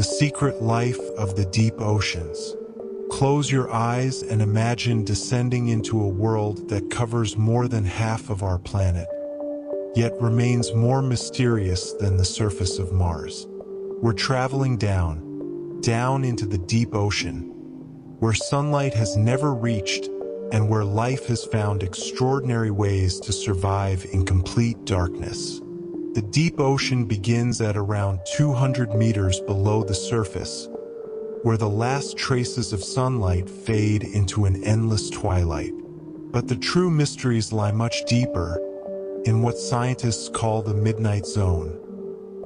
secret life of the deep oceans. Close your eyes and imagine descending into a world that covers more than half of our planet, yet remains more mysterious than the surface of Mars. We're traveling down into the deep ocean, where sunlight has never reached and where life has found extraordinary ways to survive in complete darkness. The deep ocean begins at around 200 meters below the surface, where the last traces of sunlight fade into an endless twilight. But the true mysteries lie much deeper, in what scientists call the midnight zone,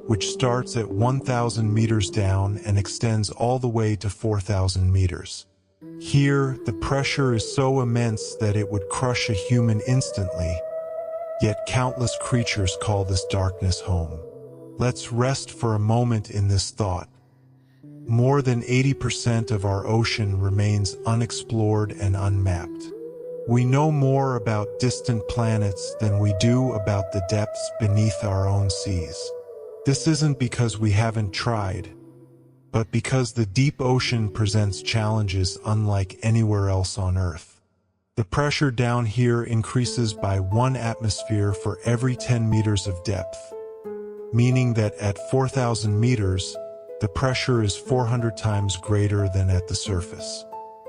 which starts at 1,000 meters down and extends all the way to 4,000 meters. Here, the pressure is so immense that it would crush a human instantly, yet countless creatures call this darkness home. Let's rest for a moment in this thought. More than 80% of our ocean remains unexplored and unmapped. We know more about distant planets than we do about the depths beneath our own seas. This isn't because we haven't tried, but because the deep ocean presents challenges unlike anywhere else on Earth. The pressure down here increases by 1 atmosphere for every 10 meters of depth, meaning that at 4,000 meters, the pressure is 400 times greater than at the surface.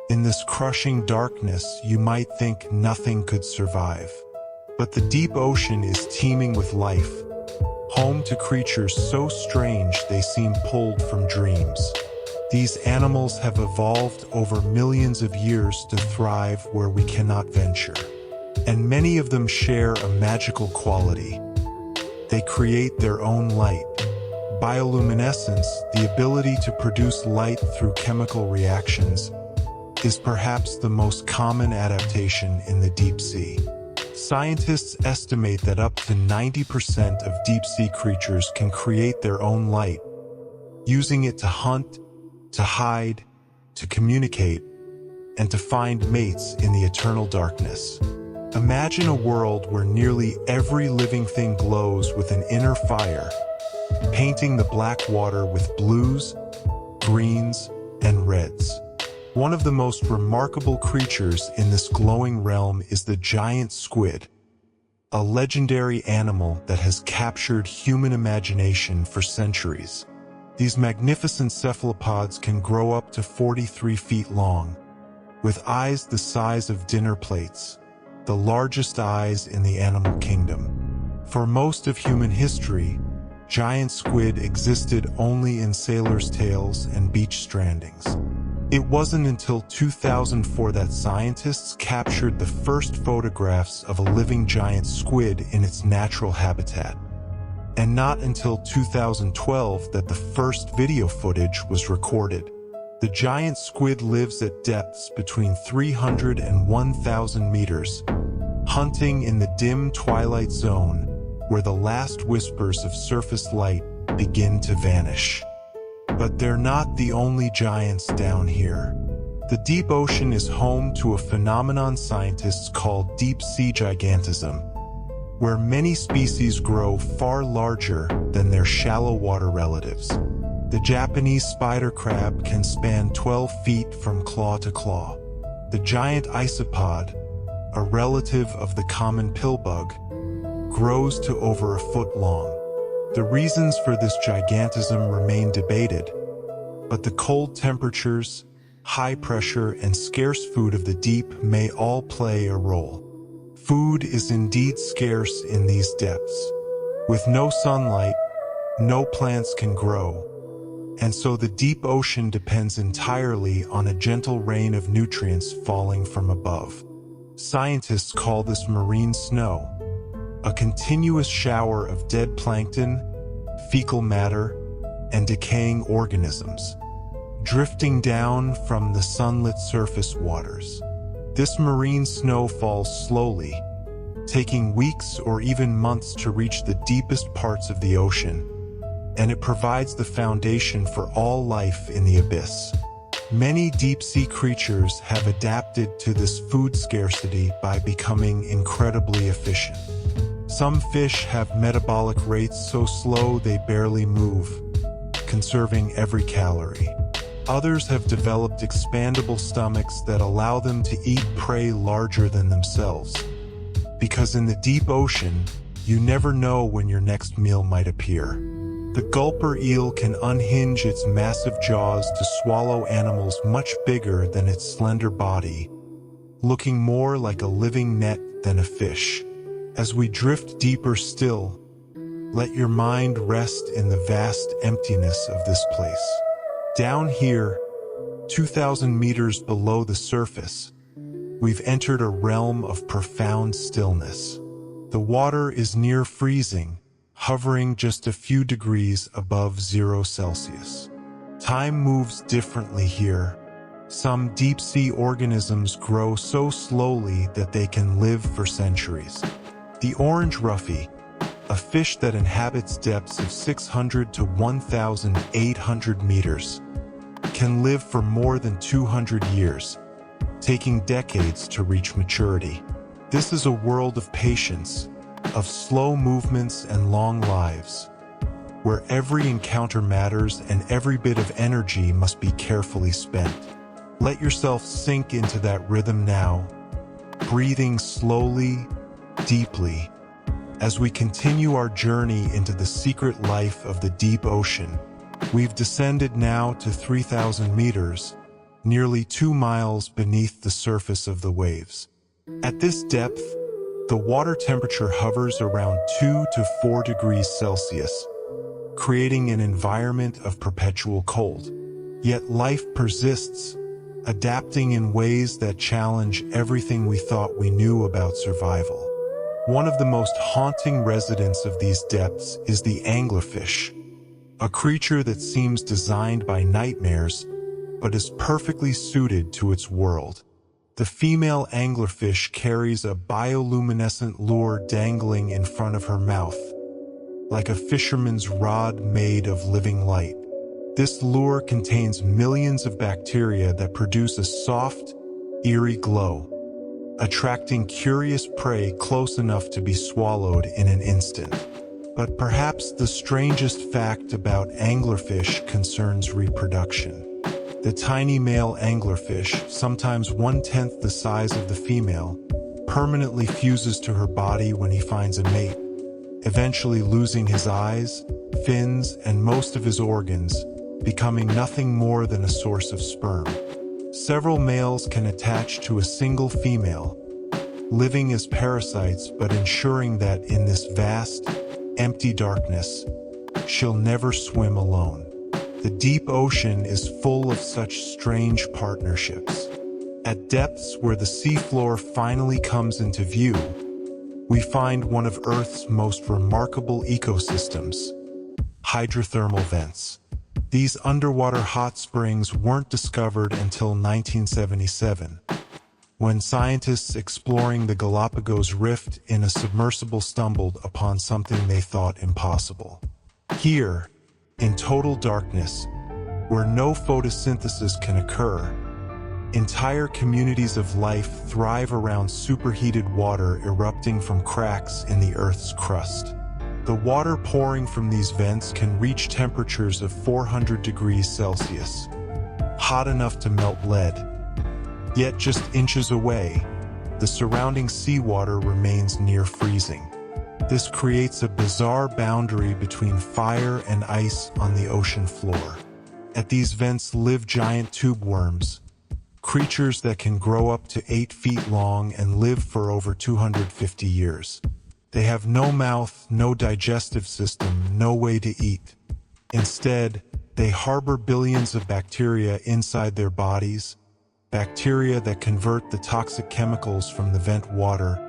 In this crushing darkness, you might think nothing could survive. But the deep ocean is teeming with life, home to creatures so strange they seem pulled from dreams. These animals have evolved over millions of years to thrive where we cannot venture. And many of them share a magical quality. They create their own light. Bioluminescence, the ability to produce light through chemical reactions, is perhaps the most common adaptation in the deep sea. Scientists estimate that up to 90% of deep-sea creatures can create their own light, using it to hunt, to hide, to communicate, and to find mates in the eternal darkness. Imagine a world where nearly every living thing glows with an inner fire, painting the black water with blues, greens, and reds. One of the most remarkable creatures in this glowing realm is the giant squid, a legendary animal that has captured human imagination for centuries. These magnificent cephalopods can grow up to 43 feet long, with eyes the size of dinner plates, the largest eyes in the animal kingdom. For most of human history, giant squid existed only in sailors' tales and beach strandings. It wasn't until 2004 that scientists captured the first photographs of a living giant squid in its natural habitat. And not until 2012 that the first video footage was recorded. The giant squid lives at depths between 300 and 1,000 meters, hunting in the dim twilight zone where the last whispers of surface light begin to vanish. But they're not the only giants down here. The deep ocean is home to a phenomenon scientists call deep-sea gigantism, where many species grow far larger than their shallow water relatives. The Japanese spider crab can span 12 feet from claw to claw. The giant isopod, a relative of the common pillbug, grows to over a foot long. The reasons for this gigantism remain debated, but the cold temperatures, high pressure, and scarce food of the deep may all play a role. Food is indeed scarce in these depths. With no sunlight, no plants can grow, and so the deep ocean depends entirely on a gentle rain of nutrients falling from above. Scientists call this marine snow, a continuous shower of dead plankton, fecal matter, and decaying organisms, drifting down from the sunlit surface waters. This marine snow falls slowly, taking weeks or even months to reach the deepest parts of the ocean, and it provides the foundation for all life in the abyss. Many deep-sea creatures have adapted to this food scarcity by becoming incredibly efficient. Some fish have metabolic rates so slow they barely move, conserving every calorie. Others have developed expandable stomachs that allow them to eat prey larger than themselves. Because in the deep ocean, you never know when your next meal might appear. The gulper eel can unhinge its massive jaws to swallow animals much bigger than its slender body, looking more like a living net than a fish. As we drift deeper still, let your mind rest in the vast emptiness of this place. Down here, 2,000 meters below the surface, we've entered a realm of profound stillness. The water is near freezing, hovering just a few degrees above 0 Celsius. Time moves differently here. Some deep-sea organisms grow so slowly that they can live for centuries. The orange roughy, a fish that inhabits depths of 600 to 1,800 meters, can live for more than 200 years, taking decades to reach maturity. This is a world of patience, of slow movements and long lives, where every encounter matters and every bit of energy must be carefully spent. Let yourself sink into that rhythm now, breathing slowly, deeply. As we continue our journey into the secret life of the deep ocean, we've descended now to 3,000 meters, nearly 2 miles beneath the surface of the waves. At this depth, the water temperature hovers around 2 to 4 degrees Celsius, creating an environment of perpetual cold. Yet life persists, adapting in ways that challenge everything we thought we knew about survival. One of the most haunting residents of these depths is the anglerfish, a creature that seems designed by nightmares, but is perfectly suited to its world. The female anglerfish carries a bioluminescent lure dangling in front of her mouth, like a fisherman's rod made of living light. This lure contains millions of bacteria that produce a soft, eerie glow, attracting curious prey close enough to be swallowed in an instant. But perhaps the strangest fact about anglerfish concerns reproduction. The tiny male anglerfish, sometimes 1/10 the size of the female, permanently fuses to her body when he finds a mate, eventually losing his eyes, fins, and most of his organs, becoming nothing more than a source of sperm. Several males can attach to a single female, living as parasites but ensuring that in this vast, empty darkness, she'll never swim alone. The deep ocean is full of such strange partnerships. At depths where the seafloor finally comes into view, we find one of Earth's most remarkable ecosystems: hydrothermal vents. These underwater hot springs weren't discovered until 1977, when scientists exploring the Galapagos Rift in a submersible stumbled upon something they thought impossible. Here, in total darkness, where no photosynthesis can occur, entire communities of life thrive around superheated water erupting from cracks in the Earth's crust. The water pouring from these vents can reach temperatures of 400 degrees Celsius, hot enough to melt lead. Yet just inches away, the surrounding seawater remains near freezing. This creates a bizarre boundary between fire and ice on the ocean floor. At these vents live giant tube worms, creatures that can grow up to 8 feet long and live for over 250 years. They have no mouth, no digestive system, no way to eat. Instead, they harbor billions of bacteria inside their bodies, bacteria that convert the toxic chemicals from the vent water,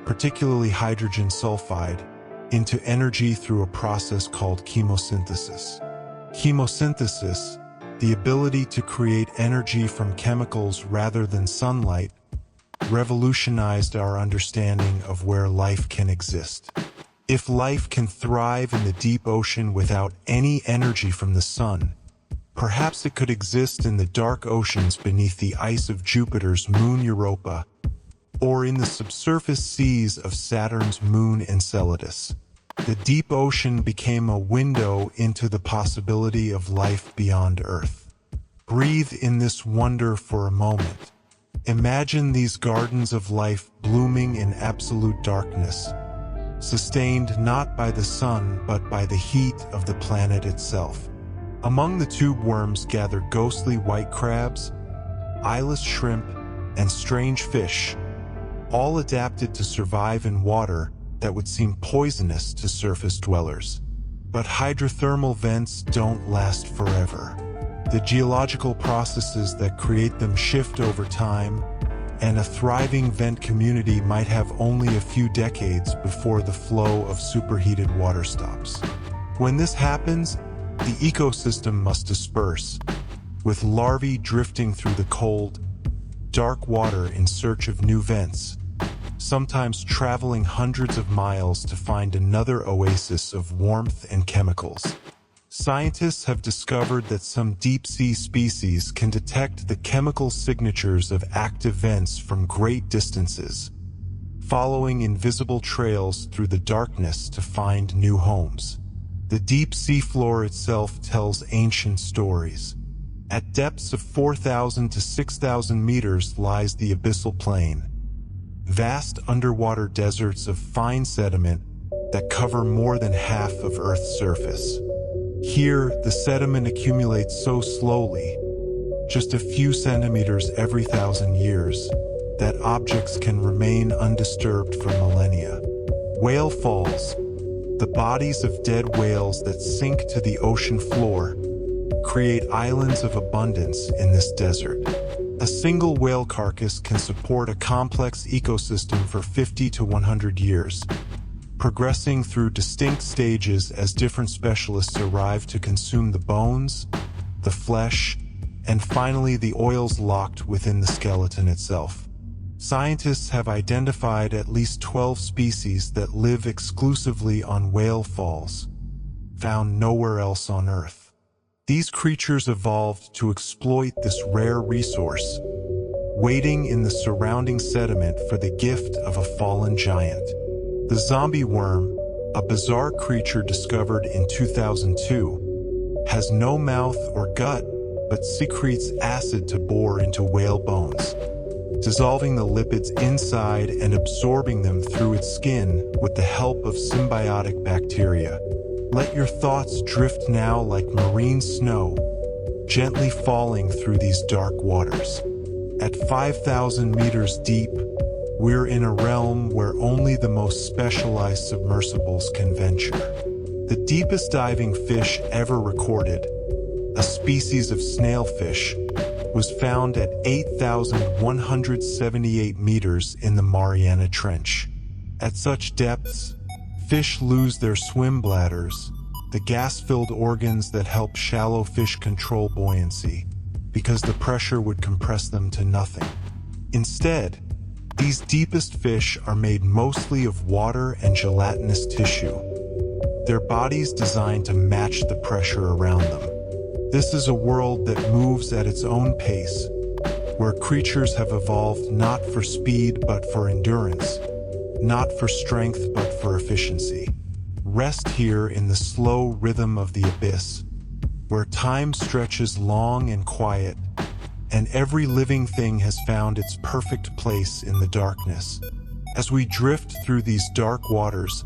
particularly hydrogen sulfide, into energy through a process called chemosynthesis. Chemosynthesis, the ability to create energy from chemicals rather than sunlight, revolutionized our understanding of where life can exist. If life can thrive in the deep ocean without any energy from the sun, perhaps it could exist in the dark oceans beneath the ice of Jupiter's moon Europa, or in the subsurface seas of Saturn's moon Enceladus. The deep ocean became a window into the possibility of life beyond Earth. Breathe in this wonder for a moment. Imagine these gardens of life blooming in absolute darkness, sustained not by the sun but by the heat of the planet itself. Among the tube worms gather ghostly white crabs, eyeless shrimp, and strange fish, all adapted to survive in water that would seem poisonous to surface dwellers. But hydrothermal vents don't last forever. The geological processes that create them shift over time, and a thriving vent community might have only a few decades before the flow of superheated water stops. When this happens, the ecosystem must disperse, with larvae drifting through the cold, dark water in search of new vents, sometimes traveling hundreds of miles to find another oasis of warmth and chemicals. Scientists have discovered that some deep-sea species can detect the chemical signatures of active vents from great distances, following invisible trails through the darkness to find new homes. The deep seafloor itself tells ancient stories. At depths of 4,000 to 6,000 meters lies the abyssal plain, vast underwater deserts of fine sediment that cover more than half of Earth's surface. Here, the sediment accumulates so slowly, just a few centimeters every 1,000 years, that objects can remain undisturbed for millennia. Whale falls, the bodies of dead whales that sink to the ocean floor, create islands of abundance in this desert. A single whale carcass can support a complex ecosystem for 50 to 100 years, progressing through distinct stages as different specialists arrive to consume the bones, the flesh, and finally the oils locked within the skeleton itself. Scientists have identified at least 12 species that live exclusively on whale falls, found nowhere else on Earth. These creatures evolved to exploit this rare resource, waiting in the surrounding sediment for the gift of a fallen giant. The zombie worm, a bizarre creature discovered in 2002, has no mouth or gut but secretes acid to bore into whale bones, dissolving the lipids inside and absorbing them through its skin with the help of symbiotic bacteria. Let your thoughts drift now like marine snow, gently falling through these dark waters. At 5,000 meters deep, we're in a realm where only the most specialized submersibles can venture. The deepest diving fish ever recorded, a species of snailfish, was found at 8,178 meters in the Mariana Trench. At such depths, fish lose their swim bladders, the gas-filled organs that help shallow fish control buoyancy, because the pressure would compress them to nothing. Instead, these deepest fish are made mostly of water and gelatinous tissue, their bodies designed to match the pressure around them. This is a world that moves at its own pace, where creatures have evolved not for speed but for endurance, not for strength but for efficiency. Rest here in the slow rhythm of the abyss, where time stretches long and quiet, and every living thing has found its perfect place in the darkness. As we drift through these dark waters,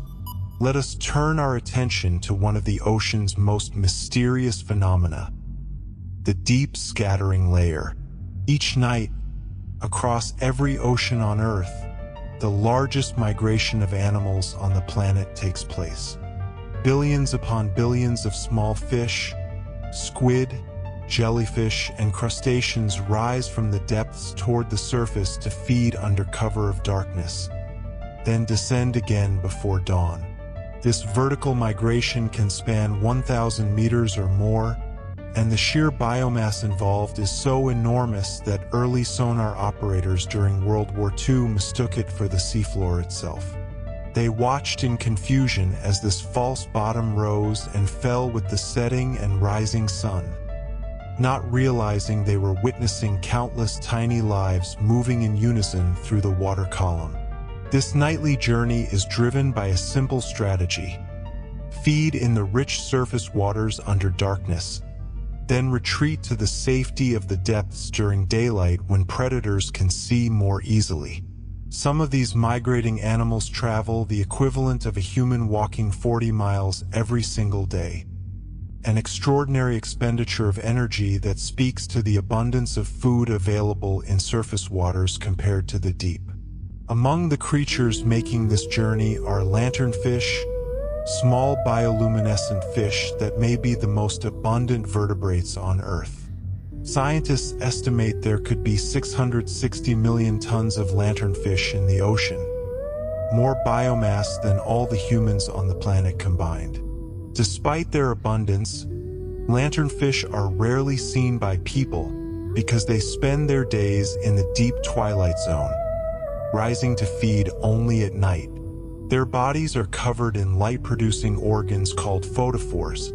let us turn our attention to one of the ocean's most mysterious phenomena, the deep scattering layer. Each night, across every ocean on Earth, the largest migration of animals on the planet takes place. Billions upon billions of small fish, squid, jellyfish, and crustaceans rise from the depths toward the surface to feed under cover of darkness, then descend again before dawn. This vertical migration can span 1,000 meters or more, and the sheer biomass involved is so enormous that early sonar operators during World War II mistook it for the seafloor itself. They watched in confusion as this false bottom rose and fell with the setting and rising sun, not realizing they were witnessing countless tiny lives moving in unison through the water column. This nightly journey is driven by a simple strategy: feed in the rich surface waters under darkness, then retreat to the safety of the depths during daylight when predators can see more easily. Some of these migrating animals travel the equivalent of a human walking 40 miles every single day. An extraordinary expenditure of energy that speaks to the abundance of food available in surface waters compared to the deep. Among the creatures making this journey are lanternfish, small bioluminescent fish that may be the most abundant vertebrates on Earth. Scientists estimate there could be 660 million tons of lanternfish in the ocean, more biomass than all the humans on the planet combined. Despite their abundance, lanternfish are rarely seen by people because they spend their days in the deep twilight zone, rising to feed only at night. Their bodies are covered in light-producing organs called photophores,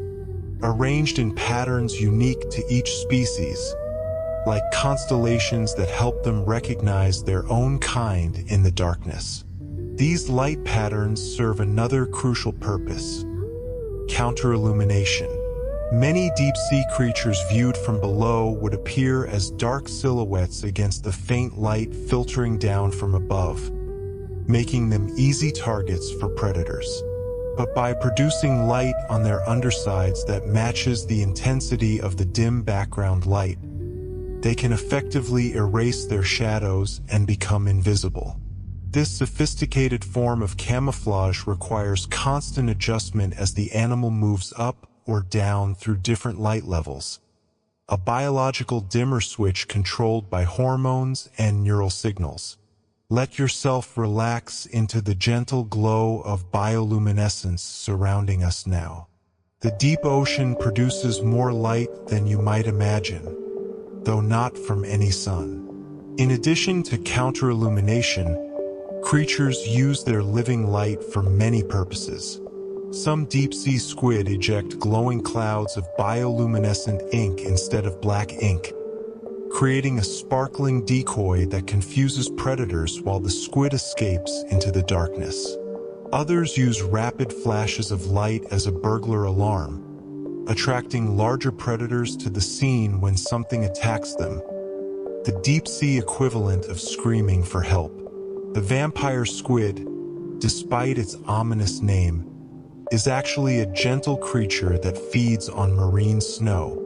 arranged in patterns unique to each species, like constellations that help them recognize their own kind in the darkness. These light patterns serve another crucial purpose: counter-illumination. Many deep-sea creatures viewed from below would appear as dark silhouettes against the faint light filtering down from above, making them easy targets for predators. But by producing light on their undersides that matches the intensity of the dim background light, they can effectively erase their shadows and become invisible. This sophisticated form of camouflage requires constant adjustment as the animal moves up or down through different light levels, a biological dimmer switch controlled by hormones and neural signals. Let yourself relax into the gentle glow of bioluminescence surrounding us now. The deep ocean produces more light than you might imagine, though not from any sun. In addition to counter-illumination, creatures use their living light for many purposes. Some deep-sea squid eject glowing clouds of bioluminescent ink instead of black ink, creating a sparkling decoy that confuses predators while the squid escapes into the darkness. Others use rapid flashes of light as a burglar alarm, attracting larger predators to the scene when something attacks them, the deep-sea equivalent of screaming for help. The vampire squid, despite its ominous name, is actually a gentle creature that feeds on marine snow.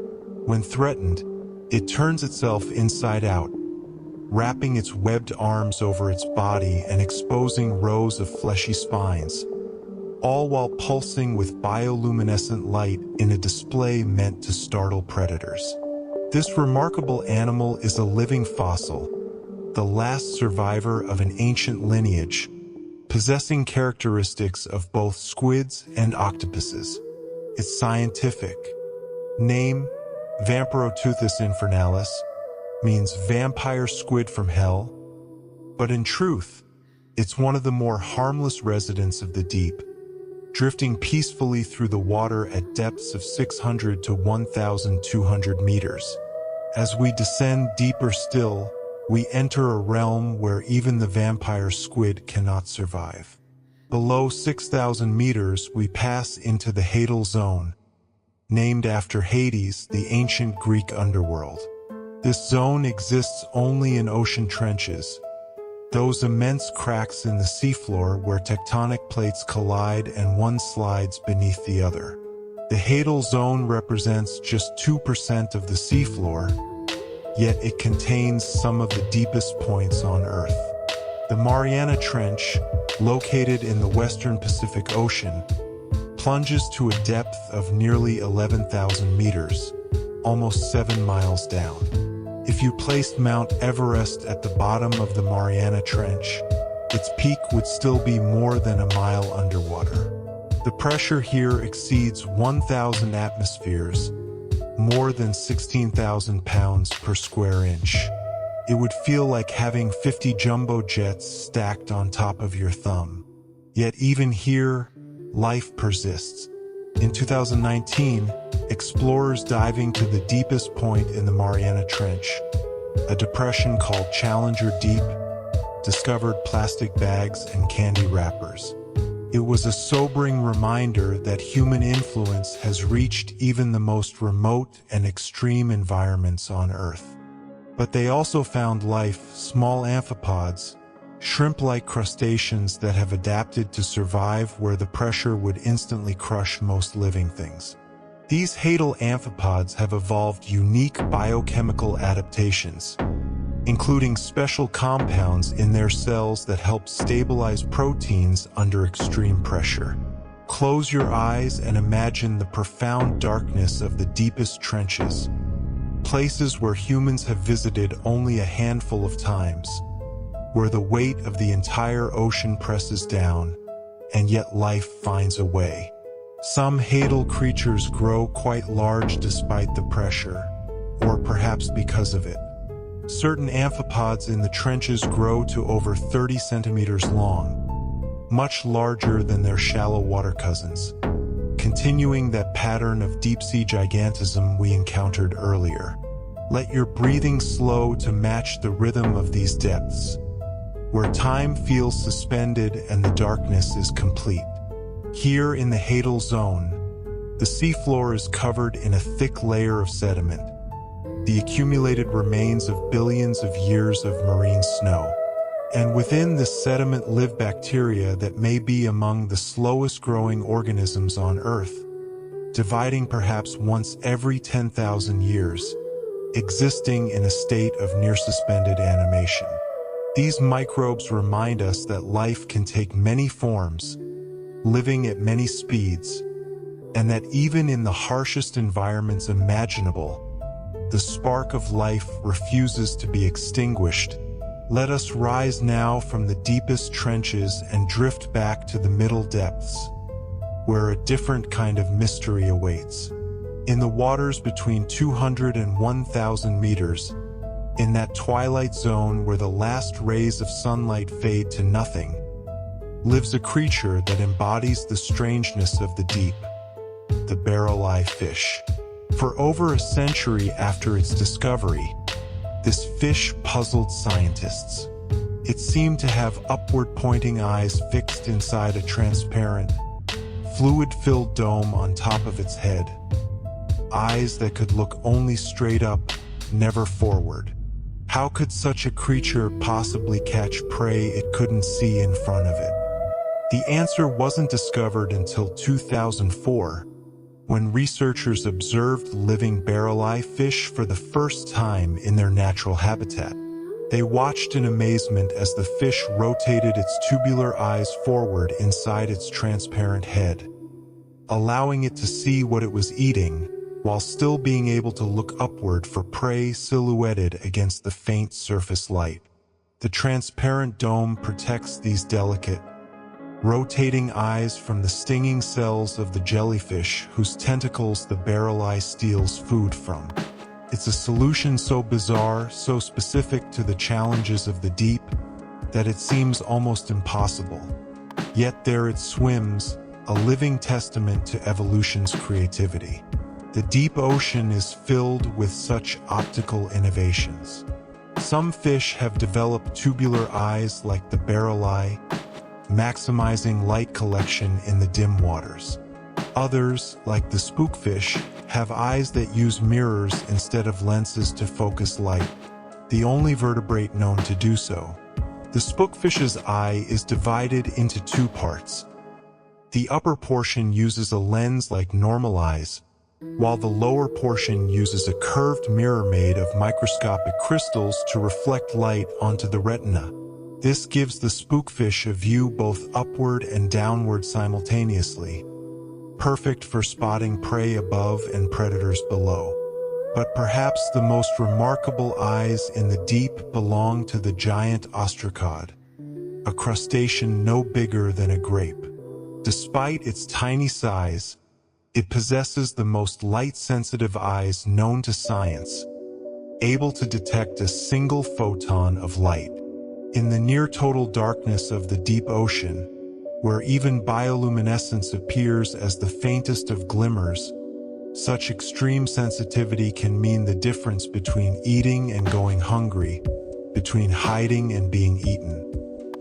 When threatened, it turns itself inside out, wrapping its webbed arms over its body and exposing rows of fleshy spines, all while pulsing with bioluminescent light in a display meant to startle predators. This remarkable animal is a living fossil, the last survivor of an ancient lineage, possessing characteristics of both squids and octopuses. Its scientific name, Vampirotuthis infernalis, means vampire squid from hell, but in truth, it's one of the more harmless residents of the deep, drifting peacefully through the water at depths of 600 to 1,200 meters. As we descend deeper still, we enter a realm where even the vampire squid cannot survive. Below 6,000 meters, we pass into the Hadal Zone, named after Hades, the ancient Greek underworld. This zone exists only in ocean trenches, those immense cracks in the seafloor where tectonic plates collide and one slides beneath the other. The Hadal Zone represents just 2% of the seafloor, yet it contains some of the deepest points on Earth. The Mariana Trench, located in the western Pacific Ocean, plunges to a depth of nearly 11,000 meters, almost 7 miles down. If you placed Mount Everest at the bottom of the Mariana Trench, its peak would still be more than a mile underwater. The pressure here exceeds 1,000 atmospheres, more than 16,000 pounds per square inch. It would feel like having 50 jumbo jets stacked on top of your thumb. Yet even here, life persists. In 2019, explorers diving to the deepest point in the Mariana Trench, a depression called Challenger Deep, discovered plastic bags and candy wrappers. It was a sobering reminder that human influence has reached even the most remote and extreme environments on Earth. But they also found life, small amphipods, shrimp-like crustaceans that have adapted to survive where the pressure would instantly crush most living things. These hadal amphipods have evolved unique biochemical adaptations, including special compounds in their cells that help stabilize proteins under extreme pressure. Close your eyes and imagine the profound darkness of the deepest trenches, places where humans have visited only a handful of times, where the weight of the entire ocean presses down, and yet life finds a way. Some hadal creatures grow quite large despite the pressure, or perhaps because of it. Certain amphipods in the trenches grow to over 30 centimeters long, much larger than their shallow water cousins, continuing that pattern of deep-sea gigantism we encountered earlier. Let your breathing slow to match the rhythm of these depths, where time feels suspended and the darkness is complete. Here in the hadal zone, the seafloor is covered in a thick layer of sediment, the accumulated remains of billions of years of marine snow. And within this sediment live bacteria that may be among the slowest growing organisms on Earth, dividing perhaps once every 10,000 years, existing in a state of near-suspended animation. These microbes remind us that life can take many forms, living at many speeds, and that even in the harshest environments imaginable, the spark of life refuses to be extinguished. Let us rise now from the deepest trenches and drift back to the middle depths, where a different kind of mystery awaits. In the waters between 200 and 1,000 meters, in that twilight zone where the last rays of sunlight fade to nothing, lives a creature that embodies the strangeness of the deep, the barrel-eye fish. For over a century after its discovery, this fish puzzled scientists. It seemed to have upward-pointing eyes fixed inside a transparent, fluid-filled dome on top of its head. Eyes that could look only straight up, never forward. How could such a creature possibly catch prey it couldn't see in front of it? The answer wasn't discovered until 2004, when researchers observed living barrel-eye fish for the first time in their natural habitat. They watched in amazement as the fish rotated its tubular eyes forward inside its transparent head, allowing it to see what it was eating, while still being able to look upward for prey silhouetted against the faint surface light. The transparent dome protects these delicate, rotating eyes from the stinging cells of the jellyfish whose tentacles the barrel-eye steals food from. It's a solution so bizarre, so specific to the challenges of the deep, that it seems almost impossible. Yet there it swims, a living testament to evolution's creativity. The deep ocean is filled with such optical innovations. Some fish have developed tubular eyes like the barrel-eye, maximizing light collection in the dim waters. Others, like the spookfish, have eyes that use mirrors instead of lenses to focus light, the only vertebrate known to do so. The spookfish's eye is divided into two parts. The upper portion uses a lens like normal eyes, while the lower portion uses a curved mirror made of microscopic crystals to reflect light onto the retina. This gives the spookfish a view both upward and downward simultaneously, perfect for spotting prey above and predators below. But perhaps the most remarkable eyes in the deep belong to the giant ostracod, a crustacean no bigger than a grape. Despite its tiny size, it possesses the most light-sensitive eyes known to science, able to detect a single photon of light. In the near-total darkness of the deep ocean, where even bioluminescence appears as the faintest of glimmers, such extreme sensitivity can mean the difference between eating and going hungry, between hiding and being eaten.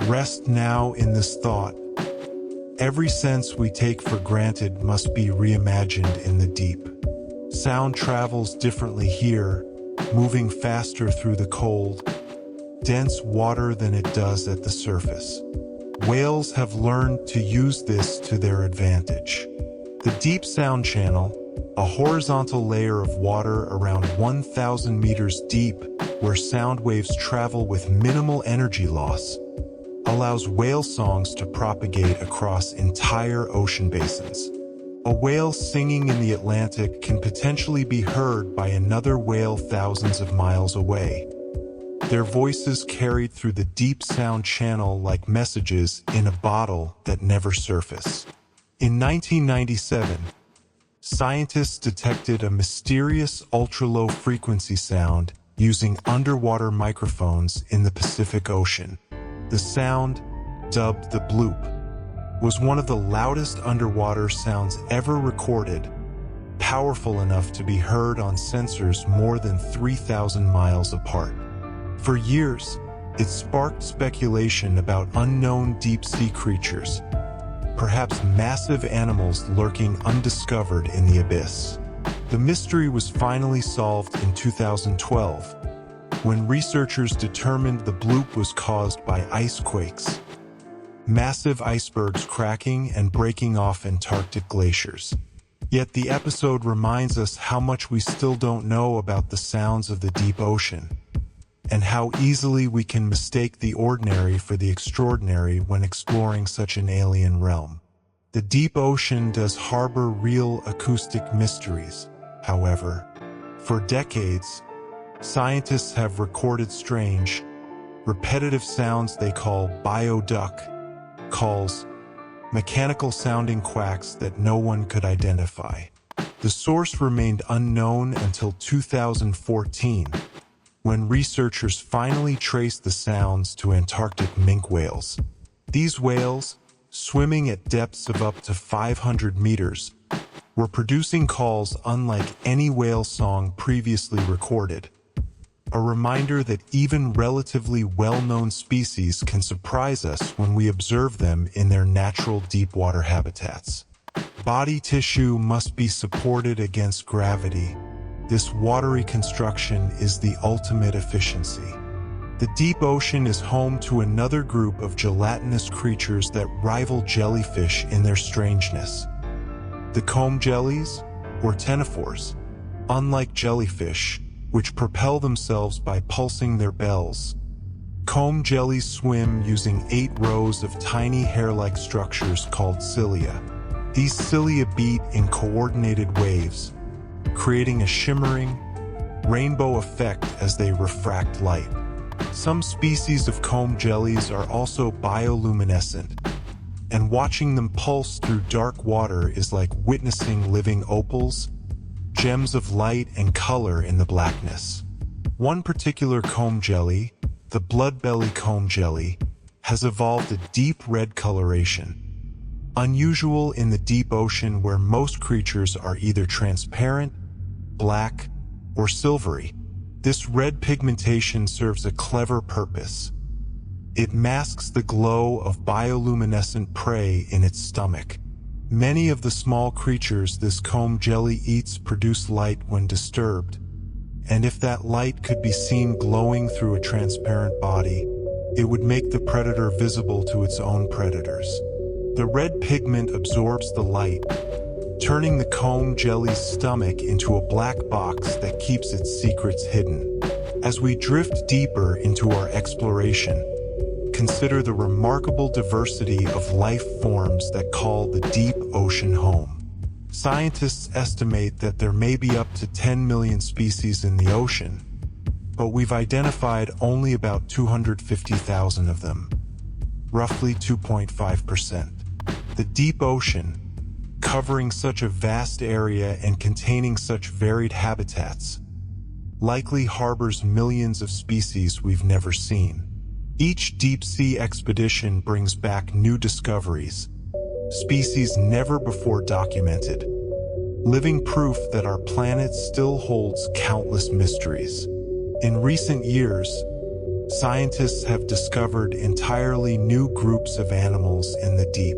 Rest now in this thought, Every sense we take for granted must be reimagined in the deep. Sound travels differently here, moving faster through the cold, dense water than it does at the surface. Whales have learned to use this to their advantage. The deep sound channel, a horizontal layer of water around 1,000 meters deep, where sound waves travel with minimal energy loss, allows whale songs to propagate across entire ocean basins. A whale singing in the Atlantic can potentially be heard by another whale thousands of miles away. Their voices carried through the deep sound channel like messages in a bottle that never surface. In 1997, scientists detected a mysterious ultra-low frequency sound using underwater microphones in the Pacific Ocean. The sound, dubbed the bloop, was one of the loudest underwater sounds ever recorded, powerful enough to be heard on sensors more than 3,000 miles apart. For years, it sparked speculation about unknown deep-sea creatures, perhaps massive animals lurking undiscovered in the abyss. The mystery was finally solved in 2012, when researchers determined the bloop was caused by ice quakes, massive icebergs cracking and breaking off Antarctic glaciers. Yet the episode reminds us how much we still don't know about the sounds of the deep ocean, and how easily we can mistake the ordinary for the extraordinary when exploring such an alien realm. The deep ocean does harbor real acoustic mysteries, however. For decades, scientists have recorded strange, repetitive sounds they call bioduck calls, mechanical-sounding quacks that no one could identify. The source remained unknown until 2014, when researchers finally traced the sounds to Antarctic minke whales. These whales, swimming at depths of up to 500 meters, were producing calls unlike any whale song previously recorded. A reminder that even relatively well-known species can surprise us when we observe them in their natural deep-water habitats. Body tissue must be supported against gravity. This watery construction is the ultimate efficiency. The deep ocean is home to another group of gelatinous creatures that rival jellyfish in their strangeness. The comb jellies, or ctenophores, unlike jellyfish, which propel themselves by pulsing their bells. Comb jellies swim using 8 rows of tiny hair-like structures called cilia. These cilia beat in coordinated waves, creating a shimmering, rainbow effect as they refract light. Some species of comb jellies are also bioluminescent, and watching them pulse through dark water is like witnessing living opals, gems of light and color in the blackness. One particular comb jelly, the blood-belly comb jelly, has evolved a deep red coloration, unusual in the deep ocean where most creatures are either transparent, black, or silvery. This red pigmentation serves a clever purpose. It masks the glow of bioluminescent prey in its stomach. Many of the small creatures this comb jelly eats produce light when disturbed, and if that light could be seen glowing through a transparent body, it would make the predator visible to its own predators. The red pigment absorbs the light, turning the comb jelly's stomach into a black box that keeps its secrets hidden. As we drift deeper into our exploration, consider the remarkable diversity of life forms that call the deep ocean home. Scientists estimate that there may be up to 10 million species in the ocean, but we've identified only about 250,000 of them, roughly 2.5%. The deep ocean, covering such a vast area and containing such varied habitats, likely harbors millions of species we've never seen. Each deep-sea expedition brings back new discoveries, species never before documented, living proof that our planet still holds countless mysteries. In recent years, scientists have discovered entirely new groups of animals in the deep.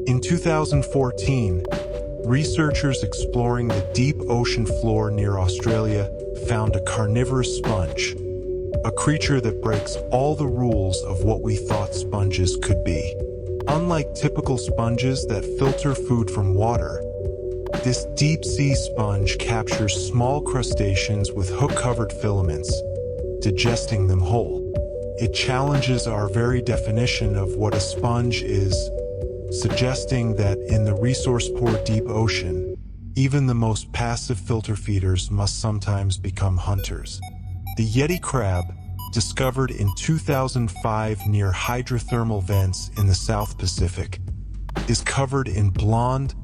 In 2014, researchers exploring the deep ocean floor near Australia found a carnivorous sponge, a creature that breaks all the rules of what we thought sponges could be. Unlike typical sponges that filter food from water, this deep-sea sponge captures small crustaceans with hook-covered filaments, digesting them whole. It challenges our very definition of what a sponge is, suggesting that in the resource-poor deep ocean, even the most passive filter feeders must sometimes become hunters. The Yeti crab, discovered in 2005 near hydrothermal vents in the South Pacific, is covered in blonde,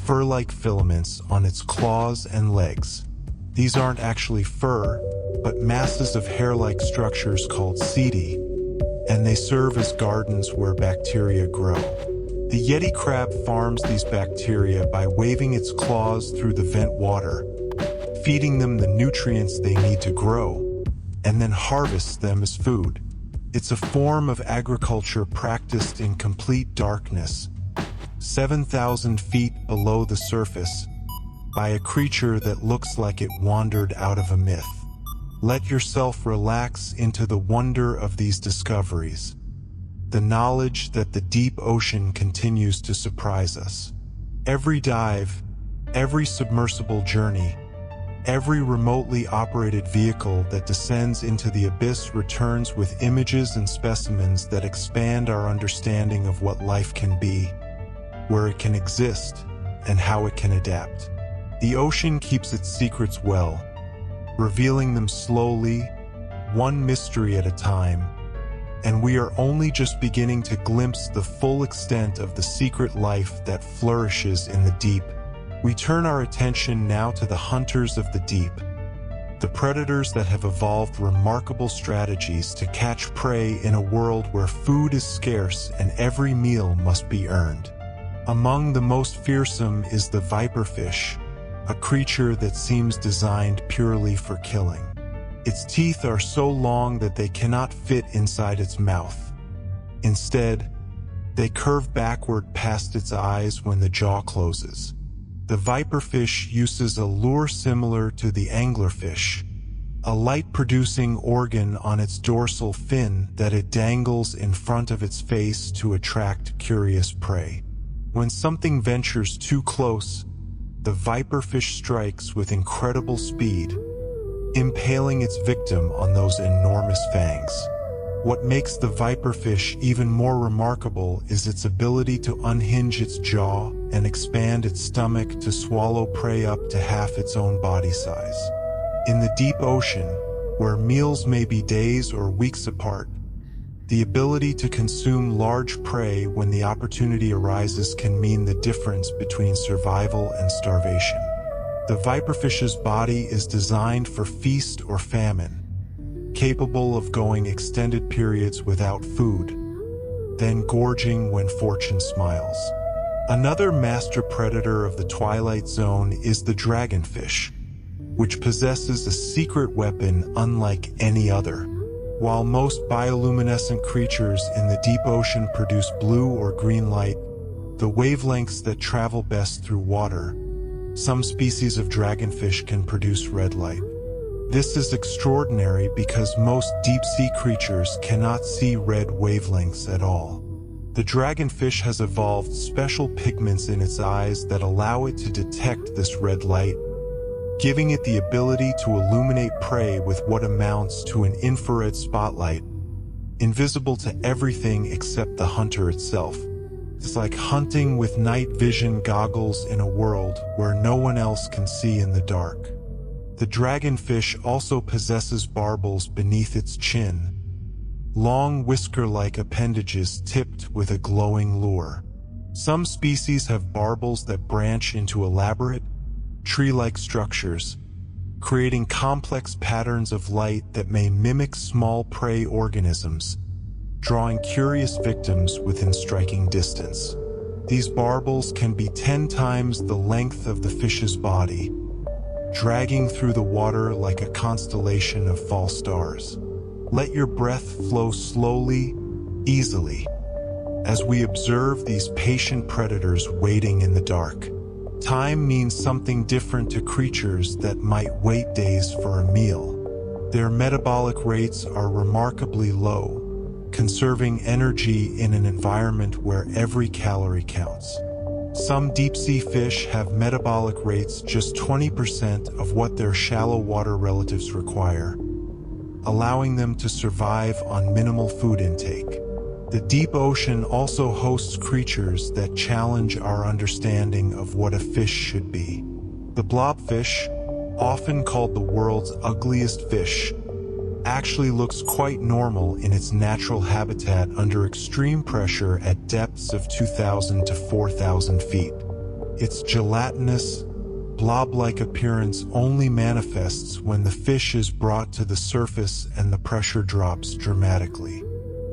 fur-like filaments on its claws and legs. These aren't actually fur, but masses of hair-like structures called setae, and they serve as gardens where bacteria grow. The Yeti crab farms these bacteria by waving its claws through the vent water, feeding them the nutrients they need to grow, and then harvests them as food. It's a form of agriculture practiced in complete darkness, 7,000 feet below the surface, by a creature that looks like it wandered out of a myth. Let yourself relax into the wonder of these discoveries, the knowledge that the deep ocean continues to surprise us. Every dive, every submersible journey, every remotely operated vehicle that descends into the abyss returns with images and specimens that expand our understanding of what life can be, where it can exist, and how it can adapt. The ocean keeps its secrets well, revealing them slowly, one mystery at a time, and we are only just beginning to glimpse the full extent of the secret life that flourishes in the deep. We turn our attention now to the hunters of the deep, the predators that have evolved remarkable strategies to catch prey in a world where food is scarce and every meal must be earned. Among the most fearsome is the viperfish, a creature that seems designed purely for killing. Its teeth are so long that they cannot fit inside its mouth. Instead, they curve backward past its eyes when the jaw closes. The viperfish uses a lure similar to the anglerfish, a light-producing organ on its dorsal fin that it dangles in front of its face to attract curious prey. When something ventures too close, the viperfish strikes with incredible speed, impaling its victim on those enormous fangs. What makes the viperfish even more remarkable is its ability to unhinge its jaw and expand its stomach to swallow prey up to half its own body size. In the deep ocean, where meals may be days or weeks apart, the ability to consume large prey when the opportunity arises can mean the difference between survival and starvation. The viperfish's body is designed for feast or famine, capable of going extended periods without food, then gorging when fortune smiles. Another master predator of the Twilight Zone is the dragonfish, which possesses a secret weapon unlike any other. While most bioluminescent creatures in the deep ocean produce blue or green light, the wavelengths that travel best through water, some species of dragonfish can produce red light. This is extraordinary because most deep-sea creatures cannot see red wavelengths at all. The dragonfish has evolved special pigments in its eyes that allow it to detect this red light, giving it the ability to illuminate prey with what amounts to an infrared spotlight, invisible to everything except the hunter itself. It's like hunting with night vision goggles in a world where no one else can see in the dark. The dragonfish also possesses barbels beneath its chin, long whisker-like appendages tipped with a glowing lure. Some species have barbels that branch into elaborate, tree-like structures, creating complex patterns of light that may mimic small prey organisms, drawing curious victims within striking distance. These barbels can be 10 times the length of the fish's body, dragging through the water like a constellation of false stars. Let your breath flow slowly, easily. as we observe these patient predators waiting in the dark. Time means something different to creatures that might wait days for a meal. Their metabolic rates are remarkably low, conserving energy in an environment where every calorie counts. Some deep-sea fish have metabolic rates just 20% of what their shallow water relatives require, allowing them to survive on minimal food intake. The deep ocean also hosts creatures that challenge our understanding of what a fish should be. The blobfish, often called the world's ugliest fish, actually looks quite normal in its natural habitat under extreme pressure at depths of 2,000 to 4,000 feet. Its gelatinous, blob-like appearance only manifests when the fish is brought to the surface and the pressure drops dramatically.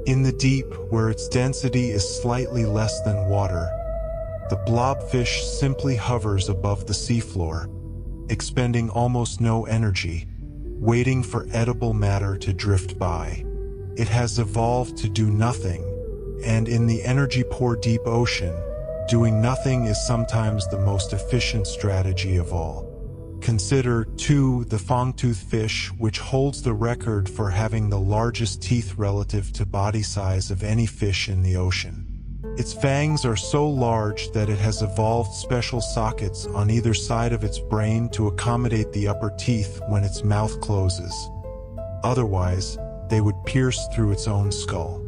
In the deep, where its density is slightly less than water, the blobfish simply hovers above the seafloor, expending almost no energy, waiting for edible matter to drift by. It has evolved to do nothing, and in the energy-poor deep ocean, doing nothing is sometimes the most efficient strategy of all. Consider, too, the fangtooth fish, which holds the record for having the largest teeth relative to body size of any fish in the ocean. Its fangs are so large that it has evolved special sockets on either side of its brain to accommodate the upper teeth when its mouth closes. Otherwise, they would pierce through its own skull.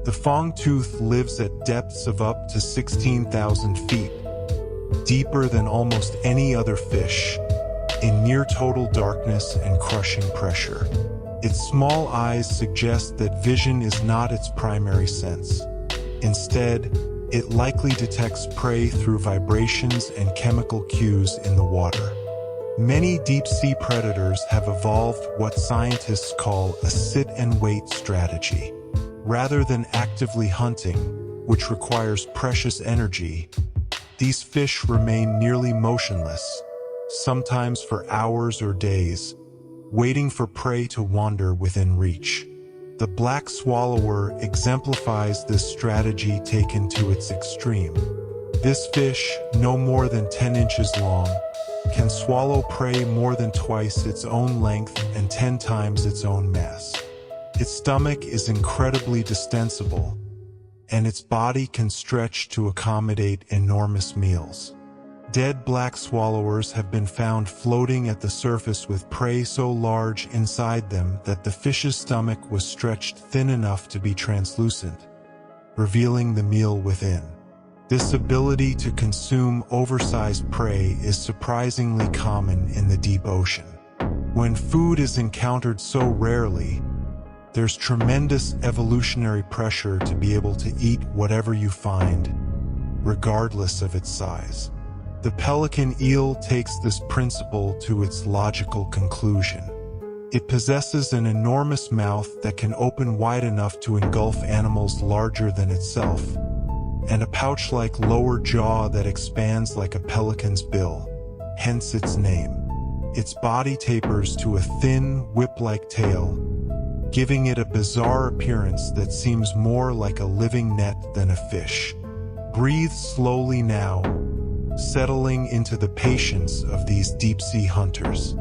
The fangtooth lives at depths of up to 16,000 feet, deeper than almost any other fish, in near total darkness and crushing pressure. Its small eyes suggest that vision is not its primary sense. Instead, it likely detects prey through vibrations and chemical cues in the water. Many deep-sea predators have evolved what scientists call a sit-and-wait strategy. Rather than actively hunting, which requires precious energy, these fish remain nearly motionless, sometimes for hours or days, waiting for prey to wander within reach. The black swallower exemplifies this strategy taken to its extreme. This fish, no more than 10 inches long, can swallow prey more than twice its own length and 10 times its own mass. Its stomach is incredibly distensible, and its body can stretch to accommodate enormous meals. Dead black swallowers have been found floating at the surface with prey so large inside them that the fish's stomach was stretched thin enough to be translucent, revealing the meal within. This ability to consume oversized prey is surprisingly common in the deep ocean. When food is encountered so rarely, there's tremendous evolutionary pressure to be able to eat whatever you find, regardless of its size. The pelican eel takes this principle to its logical conclusion. It possesses an enormous mouth that can open wide enough to engulf animals larger than itself, and a pouch-like lower jaw that expands like a pelican's bill, hence its name. Its body tapers to a thin, whip-like tail, giving it a bizarre appearance that seems more like a living net than a fish. Breathe slowly now, settling into the patience of these deep-sea hunters.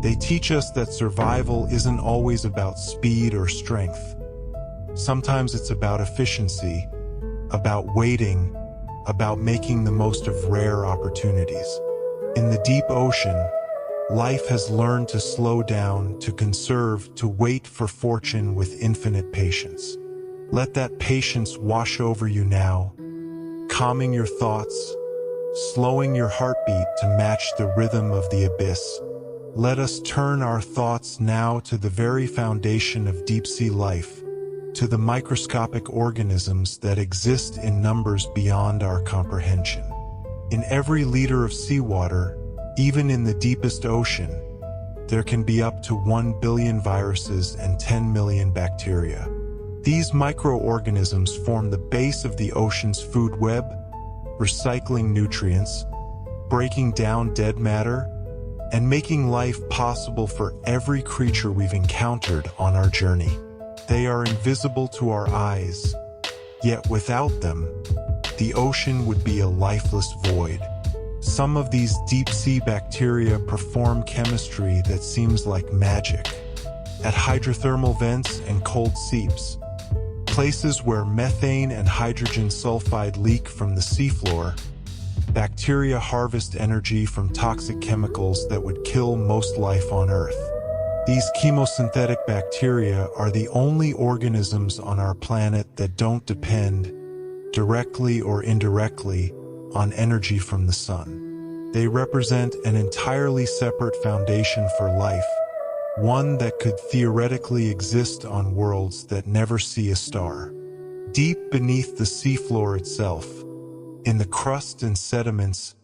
They teach us that survival isn't always about speed or strength. Sometimes it's about efficiency, about waiting, about making the most of rare opportunities. In the deep ocean, life has learned to slow down, to conserve, to wait for fortune with infinite patience. Let that patience wash over you now, calming your thoughts, slowing your heartbeat to match the rhythm of the abyss. Let us turn our thoughts now to the very foundation of deep-sea life, to the microscopic organisms that exist in numbers beyond our comprehension. In every liter of seawater, even in the deepest ocean, there can be up to 1 billion viruses and 10 million bacteria. These microorganisms form the base of the ocean's food web, recycling nutrients, breaking down dead matter, and making life possible for every creature we've encountered on our journey. They are invisible to our eyes, Yet without them, the ocean would be a lifeless void. Some of these deep-sea bacteria perform chemistry that seems like magic. At hydrothermal vents and cold seeps, places where methane and hydrogen sulfide leak from the seafloor, bacteria harvest energy from toxic chemicals that would kill most life on Earth. These chemosynthetic bacteria are the only organisms on our planet that don't depend, directly or indirectly, on energy from the sun. They represent an entirely separate foundation for life, one that could theoretically exist on worlds that never see a star. Deep beneath the seafloor itself, in the crust and sediments,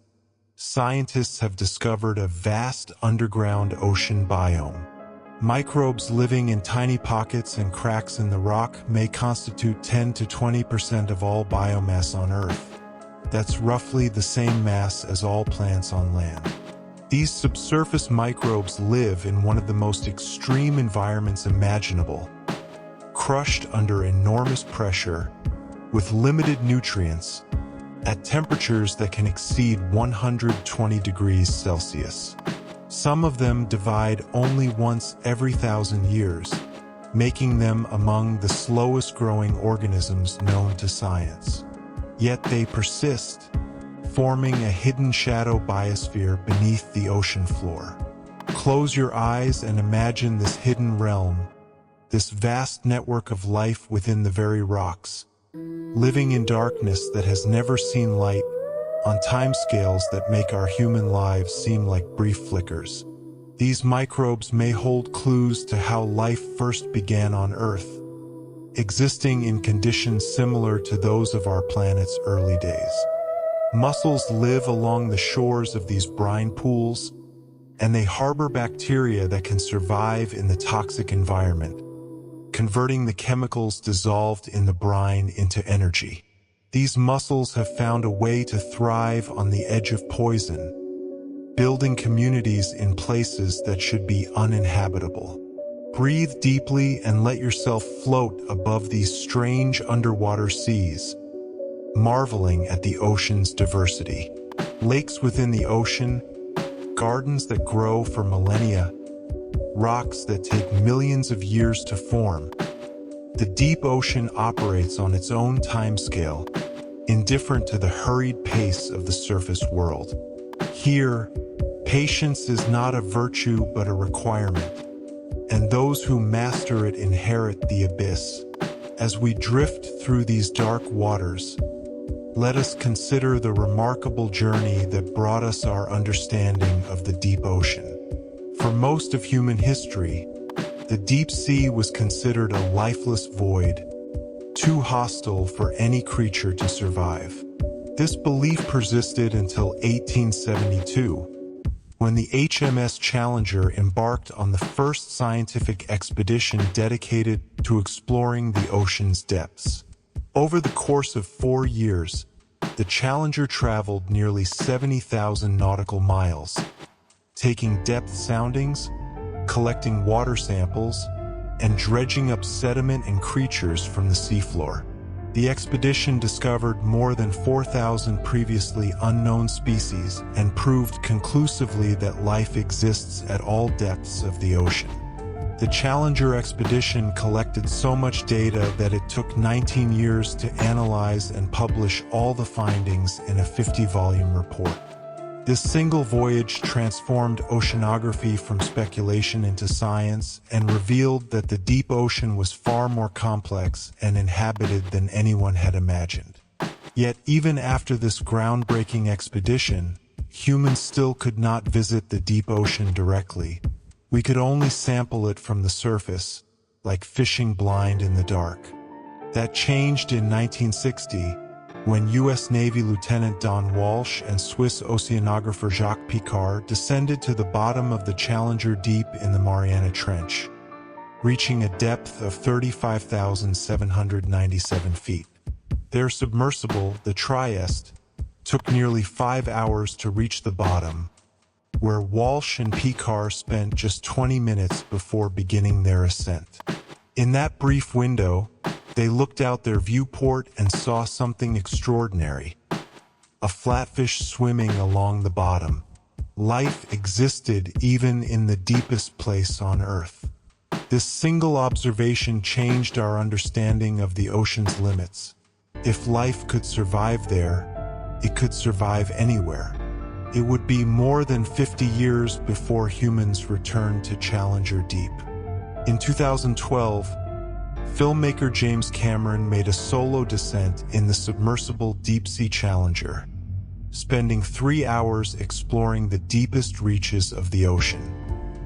scientists have discovered a vast underground ocean biome. Microbes living in tiny pockets and cracks in the rock may constitute 10 to 20% of all biomass on Earth. That's roughly the same mass as all plants on land. These subsurface microbes live in one of the most extreme environments imaginable, crushed under enormous pressure, with limited nutrients, at temperatures that can exceed 120 degrees Celsius. Some of them divide only once every 1,000 years, making them among the slowest growing organisms known to science. Yet they persist, forming a hidden shadow biosphere beneath the ocean floor. Close your eyes and imagine this hidden realm, this vast network of life within the very rocks, living in darkness that has never seen light, on timescales that make our human lives seem like brief flickers. These microbes may hold clues to how life first began on Earth, existing in conditions similar to those of our planet's early days. Mussels live along the shores of these brine pools, and they harbor bacteria that can survive in the toxic environment, converting the chemicals dissolved in the brine into energy. These mussels have found a way to thrive on the edge of poison, building communities in places that should be uninhabitable. Breathe deeply and let yourself float above these strange underwater seas, marveling at the ocean's diversity. Lakes within the ocean, gardens that grow for millennia, rocks that take millions of years to form. The deep ocean operates on its own timescale, indifferent to the hurried pace of the surface world. Here, patience is not a virtue but a requirement, and those who master it inherit the abyss. As we drift through these dark waters, let us consider the remarkable journey that brought us our understanding of the deep ocean. For most of human history, the deep sea was considered a lifeless void, too hostile for any creature to survive. This belief persisted until 1872, when the HMS Challenger embarked on the first scientific expedition dedicated to exploring the ocean's depths. Over the course of 4 years, the Challenger traveled nearly 70,000 nautical miles, taking depth soundings, collecting water samples, and dredging up sediment and creatures from the seafloor. The expedition discovered more than 4,000 previously unknown species and proved conclusively that life exists at all depths of the ocean. The Challenger expedition collected so much data that it took 19 years to analyze and publish all the findings in a 50-volume report. This single voyage transformed oceanography from speculation into science and revealed that the deep ocean was far more complex and inhabited than anyone had imagined. Yet even after this groundbreaking expedition, humans still could not visit the deep ocean directly. We could only sample it from the surface, like fishing blind in the dark. That changed in 1960, when U.S. Navy Lieutenant Don Walsh and Swiss oceanographer Jacques Picard descended to the bottom of the Challenger Deep in the Mariana Trench, reaching a depth of 35,797 feet. Their submersible, the Trieste, took nearly 5 hours to reach the bottom, where Walsh and Picard spent just 20 minutes before beginning their ascent. In that brief window, They looked out their viewport and saw something extraordinary. A flatfish swimming along the bottom. Life existed even in the deepest place on Earth. This single observation changed our understanding of the ocean's limits. If life could survive there, it could survive anywhere. It would be more than 50 years before humans returned to Challenger Deep. In 2012, filmmaker James Cameron made a solo descent in the submersible deep-sea Challenger, spending 3 hours exploring the deepest reaches of the ocean.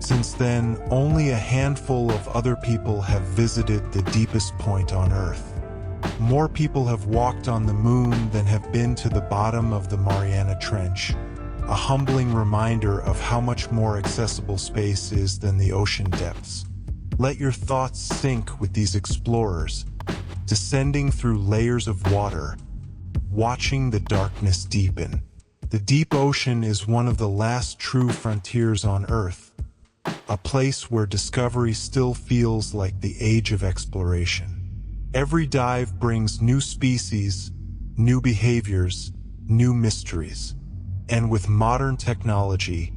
Since then, only a handful of other people have visited the deepest point on Earth. More people have walked on the moon than have been to the bottom of the Mariana Trench, a humbling reminder of how much more accessible space is than the ocean depths. Let your thoughts sink with these explorers, descending through layers of water, watching the darkness deepen. The deep ocean is one of the last true frontiers on Earth, a place where discovery still feels like the age of exploration. Every dive brings new species, new behaviors, new mysteries. And with modern technology,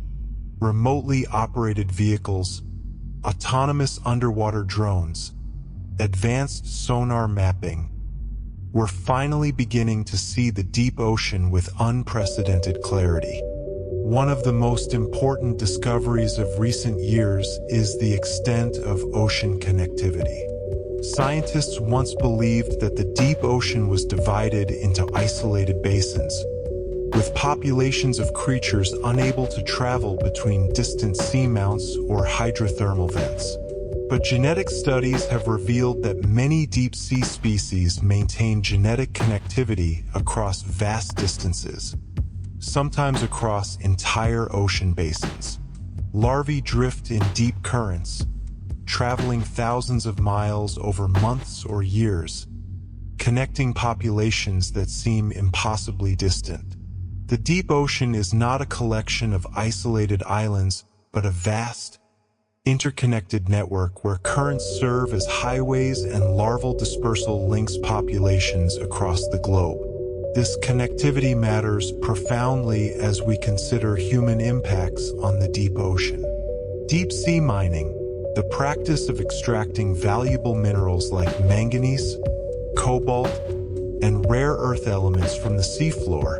remotely operated vehicles, autonomous underwater drones, advanced sonar mapping, we're finally beginning to see the deep ocean with unprecedented clarity. One of the most important discoveries of recent years is the extent of ocean connectivity. Scientists once believed that the deep ocean was divided into isolated basins, with populations of creatures unable to travel between distant seamounts or hydrothermal vents. But genetic studies have revealed that many deep-sea species maintain genetic connectivity across vast distances, sometimes across entire ocean basins. Larvae drift in deep currents, traveling thousands of miles over months or years, connecting populations that seem impossibly distant. The deep ocean is not a collection of isolated islands, but a vast, interconnected network where currents serve as highways and larval dispersal links populations across the globe. This connectivity matters profoundly as we consider human impacts on the deep ocean. Deep sea mining, the practice of extracting valuable minerals like manganese, cobalt, and rare earth elements from the seafloor,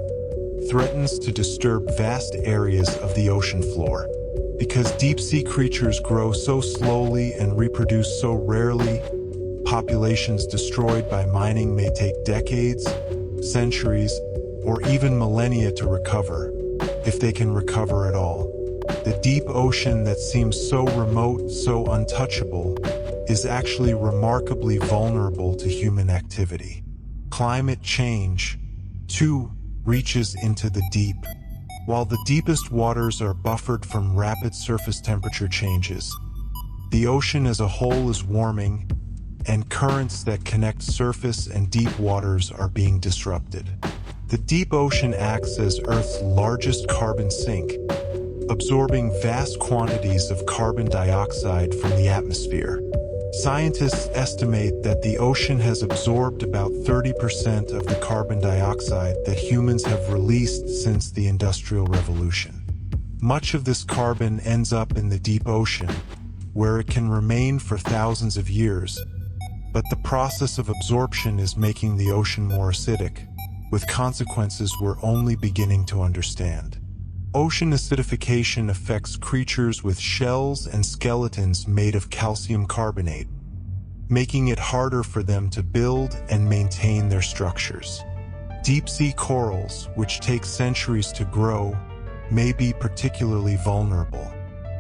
threatens to disturb vast areas of the ocean floor. Because deep-sea creatures grow so slowly and reproduce so rarely, populations destroyed by mining may take decades, centuries, or even millennia to recover, if they can recover at all. The deep ocean that seems so remote, so untouchable, is actually remarkably vulnerable to human activity. Climate change, too, reaches into the deep. While the deepest waters are buffered from rapid surface temperature changes, the ocean as a whole is warming, and currents that connect surface and deep waters are being disrupted. The deep ocean acts as Earth's largest carbon sink, absorbing vast quantities of carbon dioxide from the atmosphere. Scientists estimate that the ocean has absorbed about 30% of the carbon dioxide that humans have released since the Industrial Revolution. Much of this carbon ends up in the deep ocean, where it can remain for thousands of years, but the process of absorption is making the ocean more acidic, with consequences we're only beginning to understand. Ocean acidification affects creatures with shells and skeletons made of calcium carbonate, making it harder for them to build and maintain their structures. Deep-sea corals, which take centuries to grow, may be particularly vulnerable.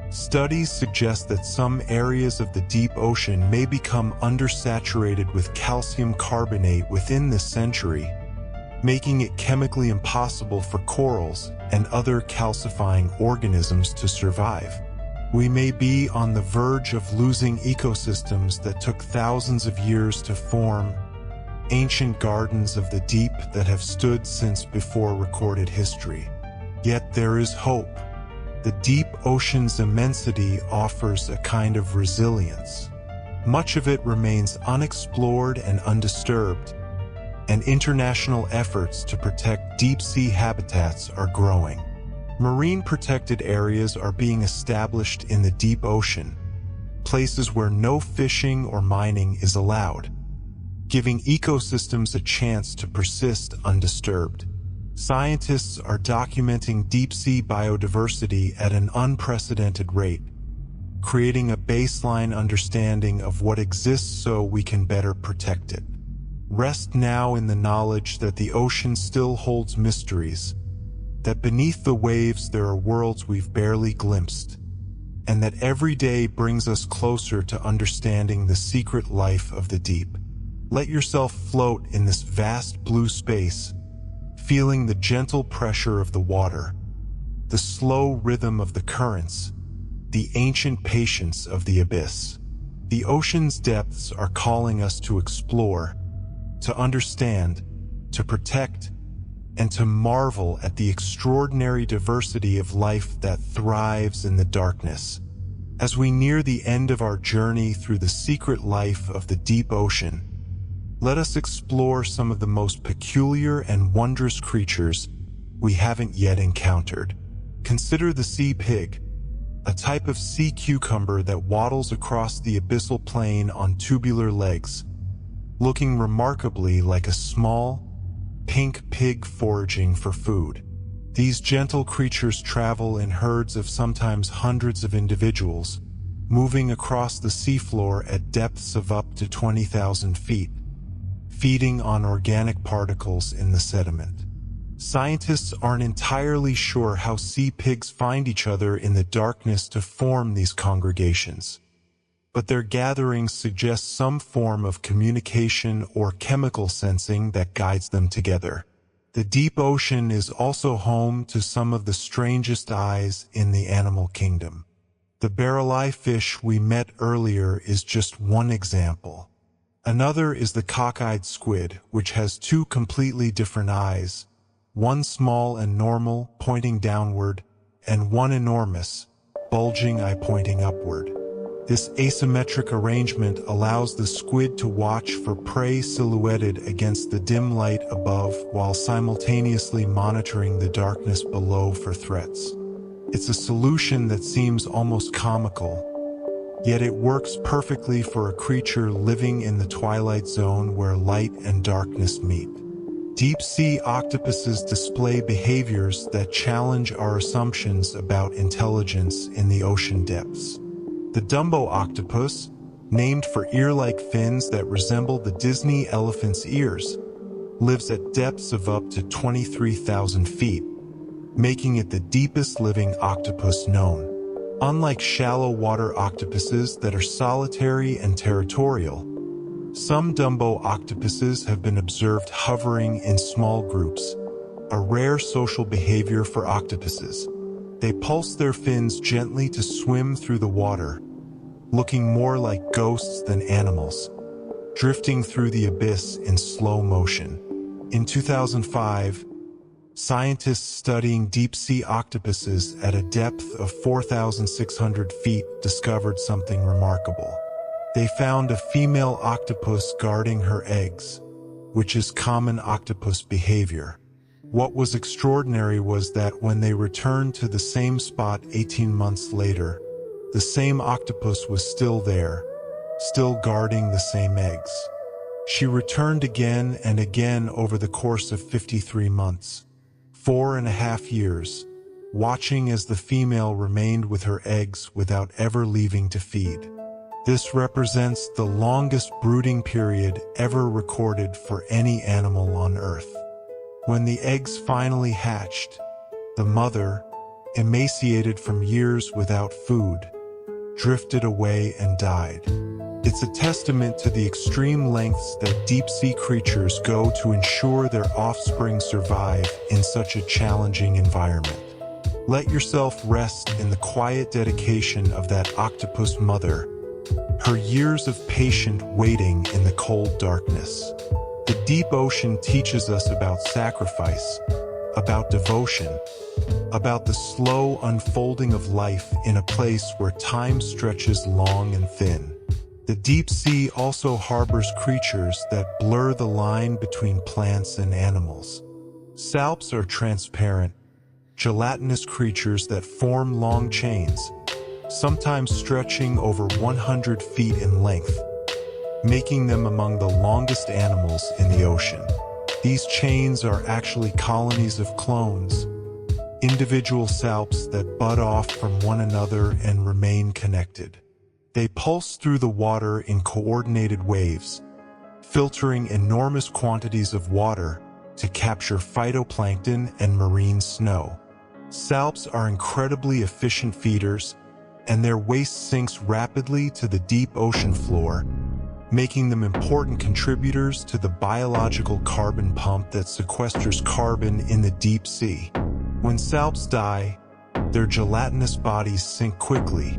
Studies suggest that some areas of the deep ocean may become undersaturated with calcium carbonate within this century, making it chemically impossible for corals and other calcifying organisms to survive. We may be on the verge of losing ecosystems that took thousands of years to form, ancient gardens of the deep that have stood since before recorded history. Yet there is hope. The deep ocean's immensity offers a kind of resilience. Much of it remains unexplored and undisturbed, and international efforts to protect deep-sea habitats are growing. Marine protected areas are being established in the deep ocean, places where no fishing or mining is allowed, giving ecosystems a chance to persist undisturbed. Scientists are documenting deep-sea biodiversity at an unprecedented rate, creating a baseline understanding of what exists so we can better protect it. Rest now in the knowledge that the ocean still holds mysteries, that beneath the waves there are worlds we've barely glimpsed, and that every day brings us closer to understanding the secret life of the deep. Let yourself float in this vast blue space, feeling the gentle pressure of the water, the slow rhythm of the currents, the ancient patience of the abyss. The ocean's depths are calling us to explore, to understand, to protect, and to marvel at the extraordinary diversity of life that thrives in the darkness. As we near the end of our journey through the secret life of the deep ocean, let us explore some of the most peculiar and wondrous creatures we haven't yet encountered. Consider the sea pig, a type of sea cucumber that waddles across the abyssal plain on tubular legs, looking remarkably like a small, pink pig foraging for food. These gentle creatures travel in herds of sometimes hundreds of individuals, moving across the seafloor at depths of up to 20,000 feet, feeding on organic particles in the sediment. Scientists aren't entirely sure how sea pigs find each other in the darkness to form these congregations, but their gatherings suggest some form of communication or chemical sensing that guides them together. The deep ocean is also home to some of the strangest eyes in the animal kingdom. The barrel-eye fish we met earlier is just one example. Another is the cockeyed squid, which has two completely different eyes, one small and normal, pointing downward, and one enormous, bulging eye pointing upward. This asymmetric arrangement allows the squid to watch for prey silhouetted against the dim light above while simultaneously monitoring the darkness below for threats. It's a solution that seems almost comical, yet it works perfectly for a creature living in the twilight zone where light and darkness meet. Deep-sea octopuses display behaviors that challenge our assumptions about intelligence in the ocean depths. The Dumbo octopus, named for ear-like fins that resemble the Disney elephant's ears, lives at depths of up to 23,000 feet, making it the deepest living octopus known. Unlike shallow water octopuses that are solitary and territorial, some Dumbo octopuses have been observed hovering in small groups, a rare social behavior for octopuses. They pulse their fins gently to swim through the water, looking more like ghosts than animals, drifting through the abyss in slow motion. In 2005, scientists studying deep-sea octopuses at a depth of 4,600 feet discovered something remarkable. They found a female octopus guarding her eggs, which is common octopus behavior. What was extraordinary was that when they returned to the same spot 18 months later, the same octopus was still there, still guarding the same eggs. She returned again and again over the course of 53 months, 4.5 years, watching as the female remained with her eggs without ever leaving to feed. This represents the longest brooding period ever recorded for any animal on Earth. When the eggs finally hatched, the mother, emaciated from years without food, drifted away and died. It's a testament to the extreme lengths that deep-sea creatures go to ensure their offspring survive in such a challenging environment. Let yourself rest in the quiet dedication of that octopus mother, her years of patient waiting in the cold darkness. The deep ocean teaches us about sacrifice, about devotion, about the slow unfolding of life in a place where time stretches long and thin. The deep sea also harbors creatures that blur the line between plants and animals. Salps are transparent, gelatinous creatures that form long chains, sometimes stretching over 100 feet in length, making them among the longest animals in the ocean. These chains are actually colonies of clones, individual salps that bud off from one another and remain connected. They pulse through the water in coordinated waves, filtering enormous quantities of water to capture phytoplankton and marine snow. Salps are incredibly efficient feeders, and their waste sinks rapidly to the deep ocean floor, making them important contributors to the biological carbon pump that sequesters carbon in the deep sea. When salps die, their gelatinous bodies sink quickly,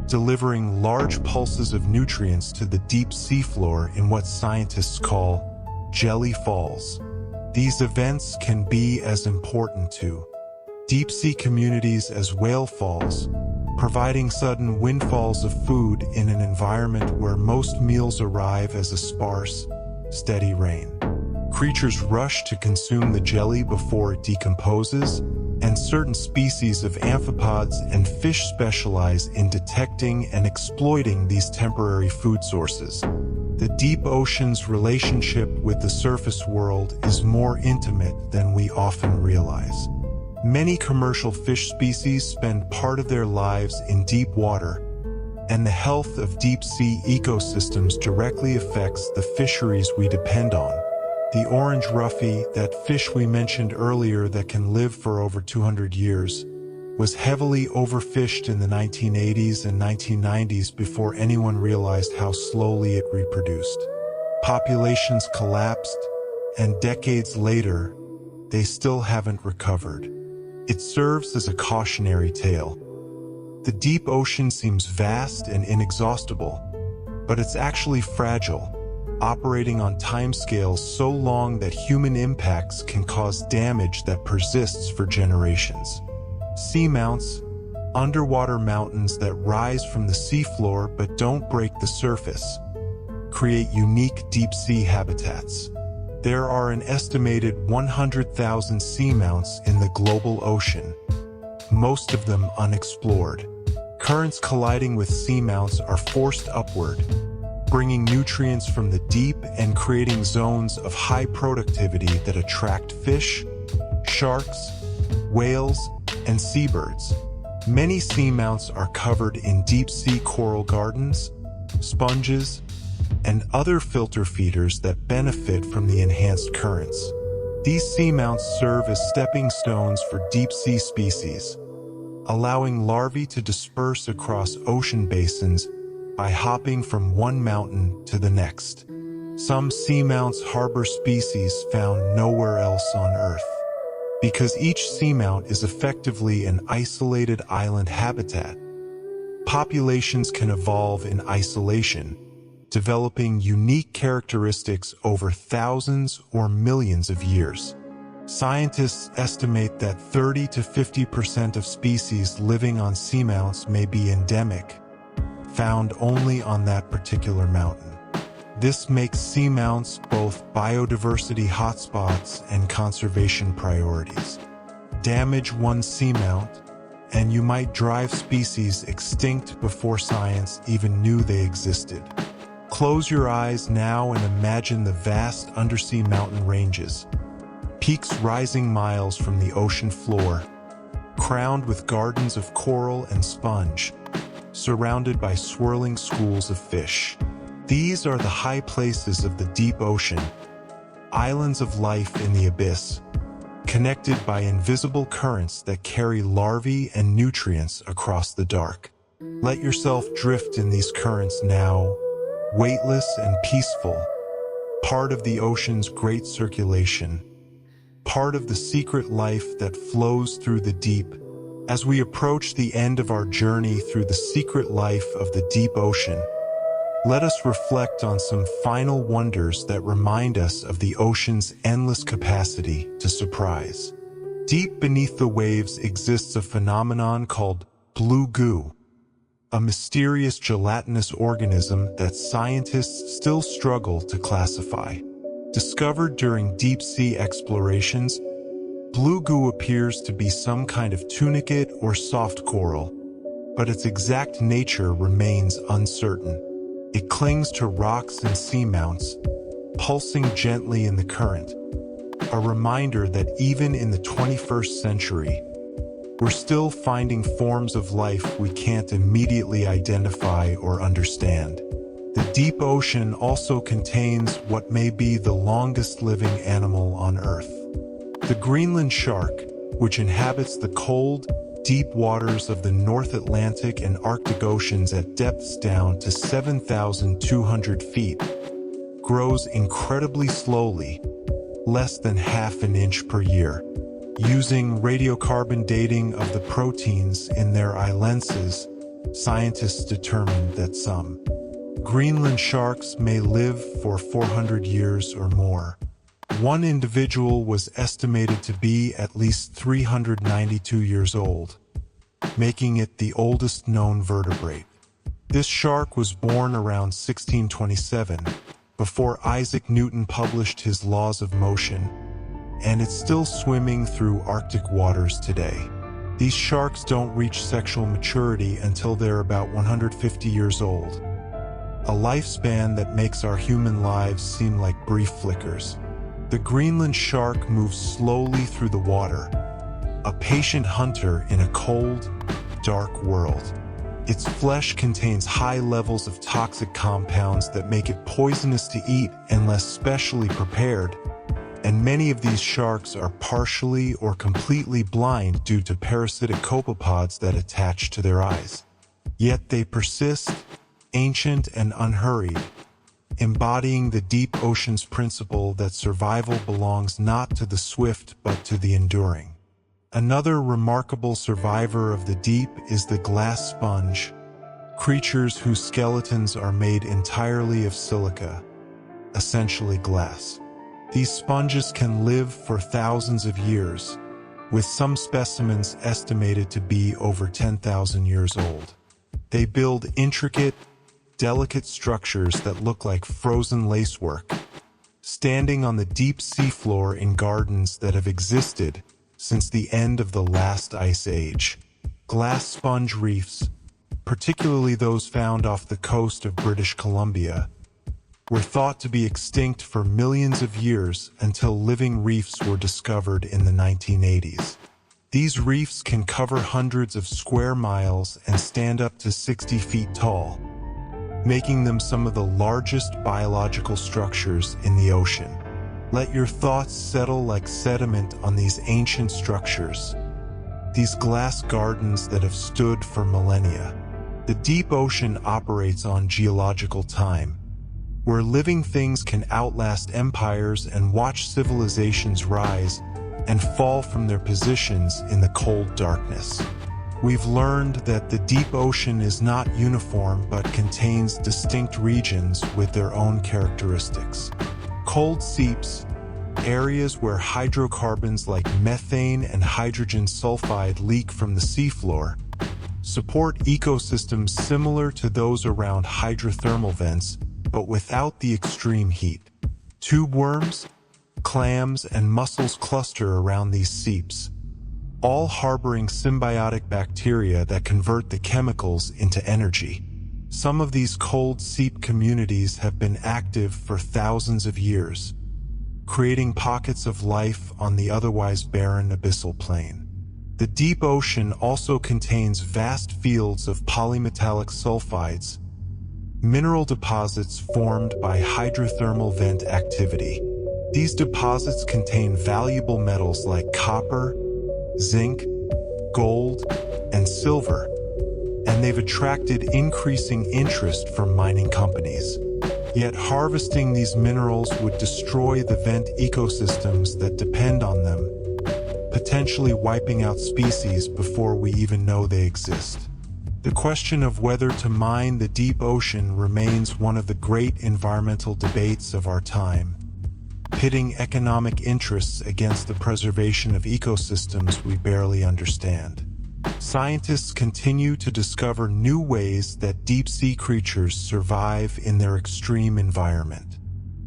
delivering large pulses of nutrients to the deep seafloor in what scientists call jelly falls. These events can be as important to deep-sea communities as whale falls, providing sudden windfalls of food in an environment where most meals arrive as a sparse, steady rain. Creatures rush to consume the jelly before it decomposes, and certain species of amphipods and fish specialize in detecting and exploiting these temporary food sources. The deep ocean's relationship with the surface world is more intimate than we often realize. Many commercial fish species spend part of their lives in deep water, and the health of deep-sea ecosystems directly affects the fisheries we depend on. The orange roughy, that fish we mentioned earlier that can live for over 200 years, was heavily overfished in the 1980s and 1990s before anyone realized how slowly it reproduced. Populations collapsed, and decades later, they still haven't recovered. It serves as a cautionary tale. The deep ocean seems vast and inexhaustible, but it's actually fragile, operating on timescales so long that human impacts can cause damage that persists for generations. Seamounts, underwater mountains that rise from the seafloor but don't break the surface, create unique deep-sea habitats. There are an estimated 100,000 seamounts in the global ocean, most of them unexplored. Currents colliding with seamounts are forced upward, bringing nutrients from the deep and creating zones of high productivity that attract fish, sharks, whales, and seabirds. Many seamounts are covered in deep-sea coral gardens, sponges, and other filter feeders that benefit from the enhanced currents. These seamounts serve as stepping stones for deep-sea species, allowing larvae to disperse across ocean basins by hopping from one mountain to the next. Some seamounts harbor species found nowhere else on Earth. Because each seamount is effectively an isolated island habitat, populations can evolve in isolation, developing unique characteristics over thousands or millions of years. Scientists estimate that 30 to 50% of species living on seamounts may be endemic, found only on that particular mountain. This makes seamounts both biodiversity hotspots and conservation priorities. Damage one seamount, and you might drive species extinct before science even knew they existed. Close your eyes now and imagine the vast undersea mountain ranges, peaks rising miles from the ocean floor, crowned with gardens of coral and sponge, surrounded by swirling schools of fish. These are the high places of the deep ocean, islands of life in the abyss, connected by invisible currents that carry larvae and nutrients across the dark. Let yourself drift in these currents now, weightless and peaceful, part of the ocean's great circulation, part of the secret life that flows through the deep. As we approach the end of our journey through the secret life of the deep ocean, let us reflect on some final wonders that remind us of the ocean's endless capacity to surprise. Deep beneath the waves exists a phenomenon called blue goo, a mysterious gelatinous organism that scientists still struggle to classify. Discovered during deep-sea explorations, blue goo appears to be some kind of tunicate or soft coral, but its exact nature remains uncertain. It clings to rocks and seamounts, pulsing gently in the current, a reminder that even in the 21st century, we're still finding forms of life we can't immediately identify or understand. The deep ocean also contains what may be the longest living animal on Earth. The Greenland shark, which inhabits the cold, deep waters of the North Atlantic and Arctic Oceans at depths down to 7,200 feet, grows incredibly slowly, less than half an inch per year. Using radiocarbon dating of the proteins in their eye lenses, scientists determined that some Greenland sharks may live for 400 years or more. One individual was estimated to be at least 392 years old, making it the oldest known vertebrate. This shark was born around 1627, before Isaac Newton published his laws of motion, and it's still swimming through Arctic waters today. These sharks don't reach sexual maturity until they're about 150 years old, a lifespan that makes our human lives seem like brief flickers. The Greenland shark moves slowly through the water, a patient hunter in a cold, dark world. Its flesh contains high levels of toxic compounds that make it poisonous to eat unless specially prepared, and many of these sharks are partially or completely blind due to parasitic copepods that attach to their eyes. Yet they persist, ancient and unhurried, embodying the deep ocean's principle that survival belongs not to the swift but to the enduring. Another remarkable survivor of the deep is the glass sponge, creatures whose skeletons are made entirely of silica, essentially glass. These sponges can live for thousands of years, with some specimens estimated to be over 10,000 years old. They build intricate, delicate structures that look like frozen lacework, standing on the deep seafloor in gardens that have existed since the end of the last ice age. Glass sponge reefs, particularly those found off the coast of British Columbia, were thought to be extinct for millions of years until living reefs were discovered in the 1980s. These reefs can cover hundreds of square miles and stand up to 60 feet tall, making them some of the largest biological structures in the ocean. Let your thoughts settle like sediment on these ancient structures, these glass gardens that have stood for millennia. The deep ocean operates on geological time, where living things can outlast empires and watch civilizations rise and fall from their positions in the cold darkness. We've learned that the deep ocean is not uniform but contains distinct regions with their own characteristics. Cold seeps, areas where hydrocarbons like methane and hydrogen sulfide leak from the seafloor, support ecosystems similar to those around hydrothermal vents, but without the extreme heat. Tube worms, clams, and mussels cluster around these seeps, all harboring symbiotic bacteria that convert the chemicals into energy. Some of these cold seep communities have been active for thousands of years, creating pockets of life on the otherwise barren abyssal plain. The deep ocean also contains vast fields of polymetallic sulfides, mineral deposits formed by hydrothermal vent activity. These deposits contain valuable metals like copper, zinc, gold, and silver, and they've attracted increasing interest from mining companies. Yet harvesting these minerals would destroy the vent ecosystems that depend on them, potentially wiping out species before we even know they exist. The question of whether to mine the deep ocean remains one of the great environmental debates of our time, pitting economic interests against the preservation of ecosystems we barely understand. Scientists continue to discover new ways that deep-sea creatures survive in their extreme environment.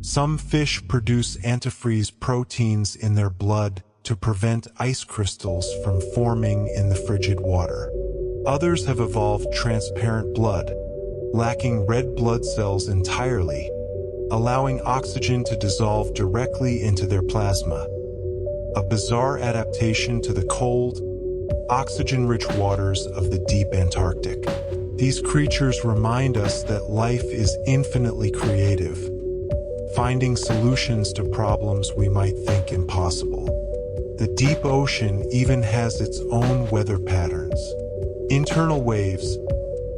Some fish produce antifreeze proteins in their blood to prevent ice crystals from forming in the frigid water. Others have evolved transparent blood, lacking red blood cells entirely, allowing oxygen to dissolve directly into their plasma. A bizarre adaptation to the cold, oxygen-rich waters of the deep Antarctic. These creatures remind us that life is infinitely creative, finding solutions to problems we might think impossible. The deep ocean even has its own weather patterns. Internal waves,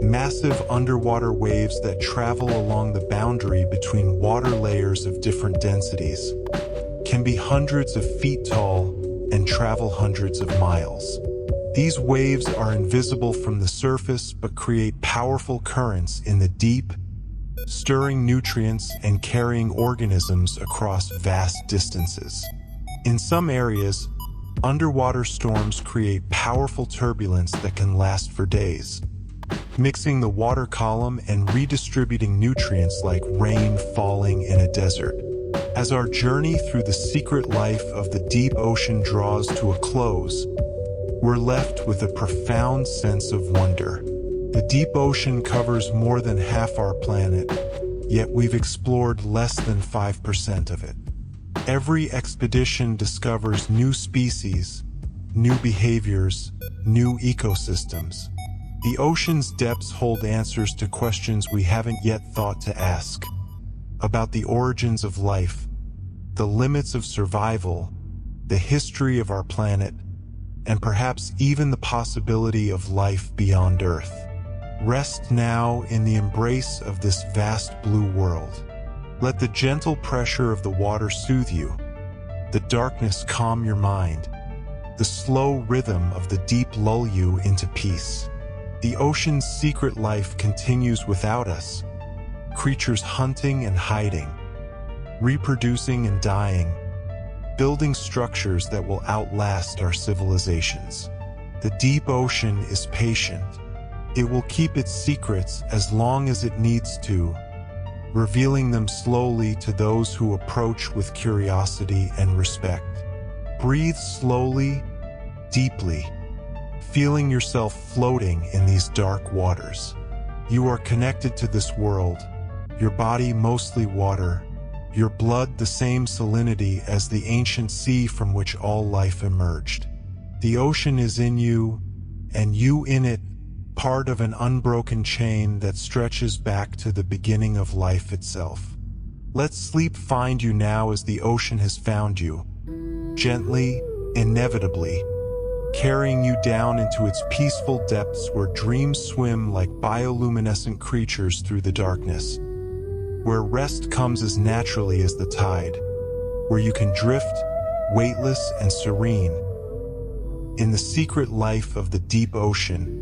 massive underwater waves that travel along the boundary between water layers of different densities, can be hundreds of feet tall and travel hundreds of miles. These waves are invisible from the surface but create powerful currents in the deep, stirring nutrients and carrying organisms across vast distances. In some areas, underwater storms create powerful turbulence that can last for days, mixing the water column and redistributing nutrients like rain falling in a desert. As our journey through the secret life of the deep ocean draws to a close, we're left with a profound sense of wonder. The deep ocean covers more than half our planet, yet we've explored less than 5% of it. Every expedition discovers new species, new behaviors, new ecosystems. The ocean's depths hold answers to questions we haven't yet thought to ask. About the origins of life, the limits of survival, the history of our planet, and perhaps even the possibility of life beyond Earth. Rest now in the embrace of this vast blue world. Let the gentle pressure of the water soothe you, the darkness calm your mind, the slow rhythm of the deep lull you into peace. The ocean's secret life continues without us, creatures hunting and hiding, reproducing and dying, building structures that will outlast our civilizations. The deep ocean is patient. It will keep its secrets as long as it needs to, revealing them slowly to those who approach with curiosity and respect. Breathe slowly, deeply, feeling yourself floating in these dark waters. You are connected to this world, your body mostly water, your blood the same salinity as the ancient sea from which all life emerged. The ocean is in you, and you in it, part of an unbroken chain that stretches back to the beginning of life itself. Let sleep find you now as the ocean has found you, gently, inevitably, carrying you down into its peaceful depths where dreams swim like bioluminescent creatures through the darkness, where rest comes as naturally as the tide, where you can drift, weightless and serene. In the secret life of the deep ocean,